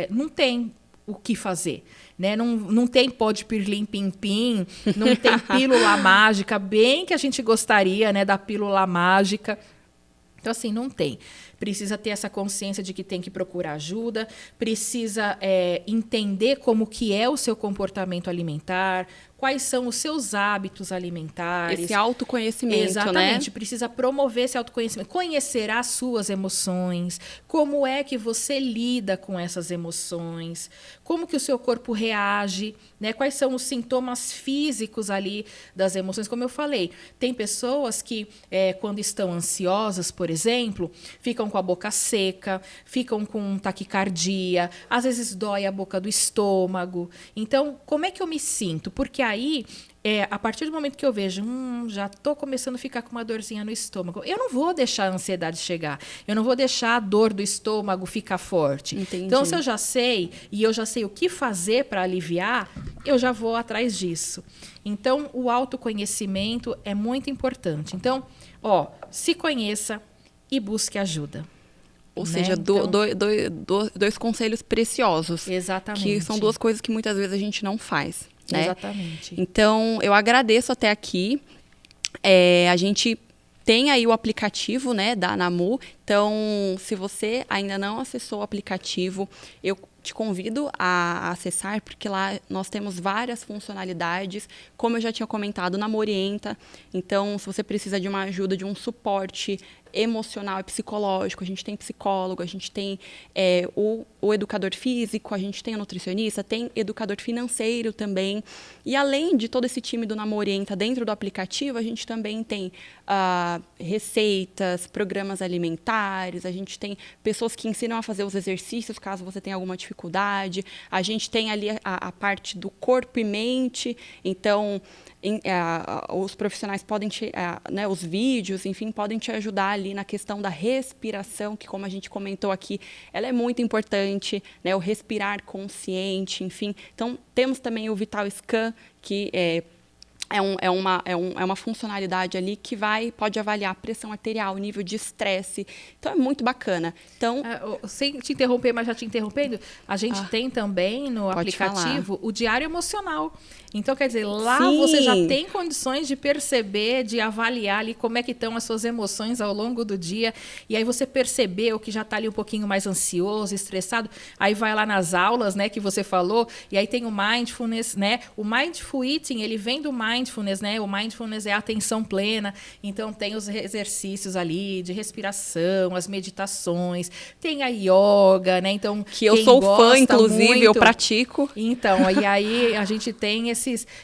Speaker 2: Não tem o que fazer, né? Não tem pó de pirlim pim pim, não tem pílula mágica, bem que a gente gostaria, né, da pílula mágica. Então, assim, não tem. Precisa ter essa consciência de que tem que procurar ajuda, precisa entender como que é o seu comportamento alimentar, quais são os seus hábitos alimentares.
Speaker 1: Esse autoconhecimento,
Speaker 2: exatamente,
Speaker 1: né?
Speaker 2: Precisa promover esse autoconhecimento, conhecer as suas emoções, como é que você lida com essas emoções, como que o seu corpo reage, né? Quais são os sintomas físicos ali das emoções. Como eu falei, tem pessoas que, quando estão ansiosas, por exemplo, ficam com a boca seca, ficam com taquicardia, às vezes dói a boca do estômago. Então, como é que eu me sinto? Porque aí, a partir do momento que eu vejo, já estou começando a ficar com uma dorzinha no estômago, eu não vou deixar a ansiedade chegar, eu não vou deixar a dor do estômago ficar forte.
Speaker 1: Entendi.
Speaker 2: Então, se eu já sei, e eu já sei o que fazer para aliviar, eu já vou atrás disso. Então, o autoconhecimento é muito importante. Então, se conheça e busque ajuda.
Speaker 1: Ou
Speaker 2: né?
Speaker 1: seja,
Speaker 2: Então,
Speaker 1: dois conselhos preciosos.
Speaker 2: exatamente.
Speaker 1: Que são duas coisas que muitas vezes a gente não faz, né?
Speaker 2: Exatamente.
Speaker 1: Então, eu agradeço até aqui. A gente tem aí o aplicativo, né, da Namu. Então, se você ainda não acessou o aplicativo, eu te convido a acessar, porque lá nós temos várias funcionalidades. Como eu já tinha comentado, Namu Orienta. Então, se você precisa de uma ajuda, de um suporte emocional e psicológico, a gente tem psicólogo, a gente tem o educador físico, a gente tem o nutricionista, tem educador financeiro também. E além de todo esse time do Namu Orienta dentro do aplicativo, a gente também tem receitas, programas alimentares, a gente tem pessoas que ensinam a fazer os exercícios, caso você tenha alguma dificuldade dificuldade. A gente tem ali a parte do corpo e mente, então os profissionais podem né, os vídeos, enfim, podem te ajudar ali na questão da respiração, que como a gente comentou aqui, ela é muito importante, né, o respirar consciente, enfim. Então, temos também o Vital Scan, que é uma funcionalidade ali que pode avaliar a pressão arterial, o nível de estresse. Então, é muito bacana. Então,
Speaker 2: sem te interromper, mas já te interrompendo, a gente tem também no aplicativo o diário emocional. Então, quer dizer, lá
Speaker 1: Sim.
Speaker 2: você já tem condições de perceber, de avaliar ali como é que estão as suas emoções ao longo do dia. E aí você percebeu que já está ali um pouquinho mais ansioso, estressado. Aí vai lá nas aulas, né, que você falou, e aí tem o mindfulness, né? O mindful eating, ele vem do mindfulness, né? O mindfulness é a atenção plena. Então, tem os exercícios ali de respiração, as meditações, tem a yoga, né? Então,
Speaker 1: que eu sou fã, inclusive,
Speaker 2: muito,
Speaker 1: eu pratico.
Speaker 2: Então, e aí a gente tem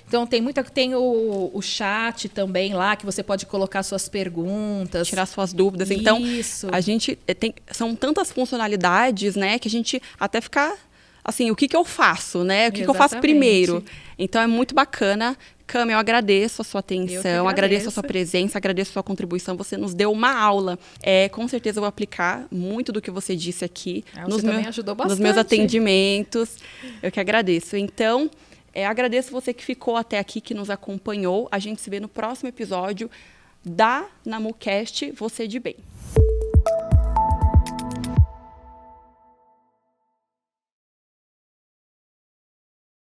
Speaker 2: então, tem o chat também lá, que você pode colocar suas perguntas.
Speaker 1: Tirar suas dúvidas.
Speaker 2: Isso.
Speaker 1: Então, a gente são tantas funcionalidades, né, que a gente até fica assim, o que eu faço, né? O que eu faço primeiro? Então, é muito bacana. Cami, eu agradeço a sua atenção, agradeço a sua presença, agradeço a sua contribuição. Você nos deu uma aula. Com certeza eu vou aplicar muito do que você disse aqui
Speaker 2: também ajudou bastante.
Speaker 1: Nos meus atendimentos. Eu que agradeço. Então, agradeço você que ficou até aqui, que nos acompanhou. A gente se vê no próximo episódio da NamuCast Você de Bem.